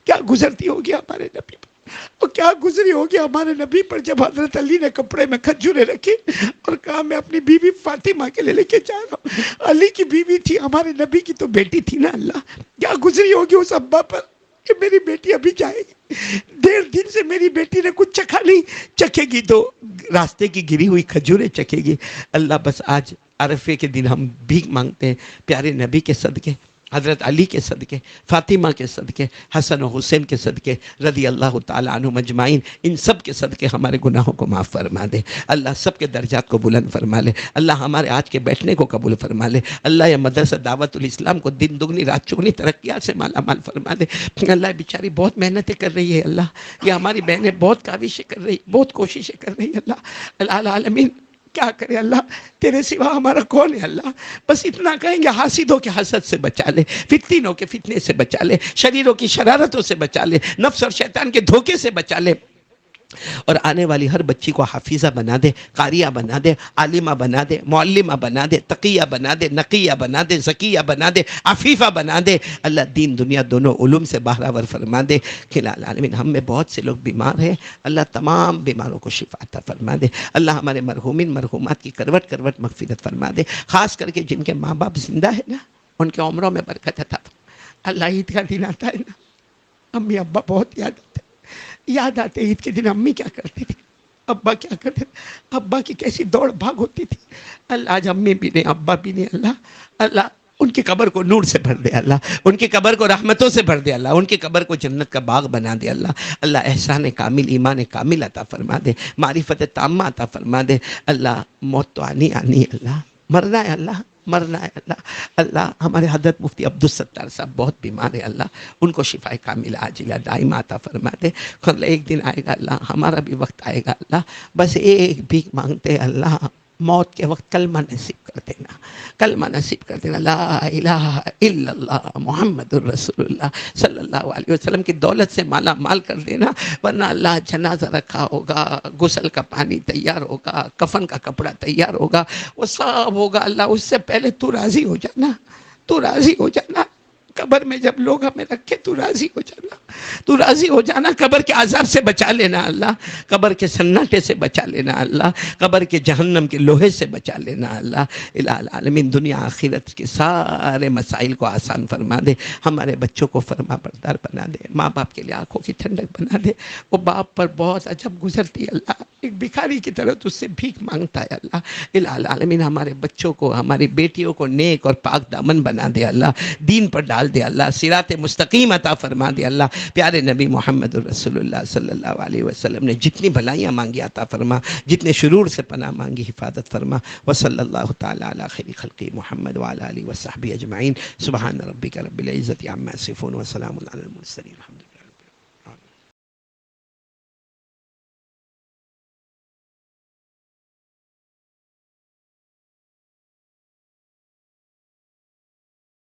[SPEAKER 3] کیا گزرتی ہوگی ہمارے نبی پر، اور کیا گزری ہوگی ہمارے نبی پر جب حضرت علی نے کپڑے میں کھجوریں رکھی اور کہا میں اپنی بیوی فاطمہ کے لیے لے کے جا رہا ہوں. علی کی بیوی تھی، ہمارے نبی کی تو بیٹی تھی نا. اللہ کیا گزری ہوگی اس ابا پر کہ میری بیٹی ابھی جائے گی، 1.5 دن سے میری بیٹی نے کچھ چکھا نہیں، چکھے گی تو راستے کی گری ہوئی کھجوریں چکھے گی۔ اللہ بس آج عرفے کے دن ہم بھیک مانگتے ہیں پیارے نبی کے صدقے، حضرت علی کے صدقے، فاطمہ کے صدقے، حسن و حسین کے صدقے رضی اللہ تعالیٰ عنہم اجمعین، ان سب کے صدقے ہمارے گناہوں کو معاف فرما دے، اللہ سب کے درجات کو بلند فرما لے، اللہ ہمارے آج کے بیٹھنے کو قبول فرما لے، اللہ یہ مدرسہ دعوت الاسلام کو دن دگنی رات چگنی ترقیات سے مالا مال فرما دے۔ اللہ یہ بیچاری بہت محنتیں کر رہی ہے، اللہ یہ ہماری بہنیں بہت کاوشیں کر رہی، بہت کوششیں کر رہی ہے، اللہ العالمین کیا کرے اللہ، تیرے سوا ہمارا کون ہے اللہ؟ بس اتنا کہیں گے حاسدوں کے حسد سے بچا لے، فتنوں کے فتنے سے بچا لے، شریروں کی شرارتوں سے بچا لے، نفس اور شیطان کے دھوکے سے بچا لے، اور آنے والی ہر بچی کو حافظہ بنا دے، قاریہ بنا دے، عالمہ بنا دے، معلمہ بنا دے، تقیہ بنا دے، نقیہ بنا دے، زکیہ بنا دے، عفیفہ بنا دے، اللہ دین دنیا دونوں علوم سے بہرہ فرما دے۔ کھلا العالمین ہم میں بہت سے لوگ بیمار ہیں، اللہ تمام بیماروں کو شفا عطا فرما دے، اللہ ہمارے مرحومین مرحومات کی کروٹ کروٹ مغفرت فرما دے، خاص کر کے جن کے ماں باپ زندہ ہے نا ان کے عمروں میں برکت عطا فرما۔ اللہ عید کا دن آتا ہے نا، امی ابا بہت یاد آتے عید کے دن امی کیا کرتی تھی، ابا کیا کرتے تھے، ابا کی کیسی دوڑ بھاگ ہوتی تھی، اللہ آج امی بھی نہیں ابا بھی نہیں، اللہ ان کی قبر کو نور سے بھر دے، اللہ ان کی قبر کو رحمتوں سے بھر دے، اللہ ان کی قبر کو جنت کا باغ بنا دے، اللہ احسان کامل ایمان کامل عطا فرما دے، معرفت تامہ عطا فرما دے، اللہ موت تو آنی ہے، اللہ مرنا ہے، اللہ مرنا ہے، اللہ ہمارے حضرت مفتی عبدالستار صاحب بہت بیمار ہے، اللہ ان کو شفا کامل عاجلہ دائمہ عطا فرما دے، ایک دن آئے گا اللہ ہمارا بھی وقت آئے گا اللہ، بس ایک بھیک مانگتے اللہ موت کے وقت کلمہ نصیب کر دینا، کلمہ نصیب کر دینا، لا الہ الا اللہ محمد الرسول اللہ صلی اللہ علیہ وسلم کی دولت سے مالا مال کر دینا، ورنہ اللہ جنازہ رکھا ہوگا، غسل کا پانی تیار ہوگا، کفن کا کپڑا تیار ہوگا، وہ سب ہوگا اللہ، اس سے پہلے تو راضی ہو جانا، تو راضی ہو جانا، قبر میں جب لوگ ہمیں رکھے تو راضی ہو جانا، تو راضی ہو جانا، قبر کے عذاب سے بچا لینا اللہ، قبر کے سناٹے سے بچا لینا اللہ، قبر کے جہنم کے لوہے سے بچا لینا اللہ، الہ العالمین دنیا آخرت کے سارے مسائل کو آسان فرما دے، ہمارے بچوں کو فرما بردار بنا دے، ماں باپ کے لیے آنکھوں کی ٹھنڈک بنا دے، وہ باپ پر بہت عجب گزرتی ہے اللہ، ایک بھکاری کی طرح تجھ سے بھیک مانگتا ہے اللہ، الہ العالمین ہمارے بچوں کو ہماری بیٹیوں کو نیک اور پاک دامن بنا دے اللہ، دین پر ڈال دے اللہ، صراط مستقیم عطا فرما دے اللہ، پیارے نبی محمد الرسول اللہ صلی اللہ علیہ وسلم نے جتنی بھلائیاں مانگی عطا فرما، جتنے شرور سے پناہ مانگی حفاظت فرما، وصلی اللہ تعالی علی خیر خلقی محمد وعلی آلہ وصحبہ اجمعین، سبحان ربک رب العزت عما یصفون وسلام علی المرسلین الحمد للہ۔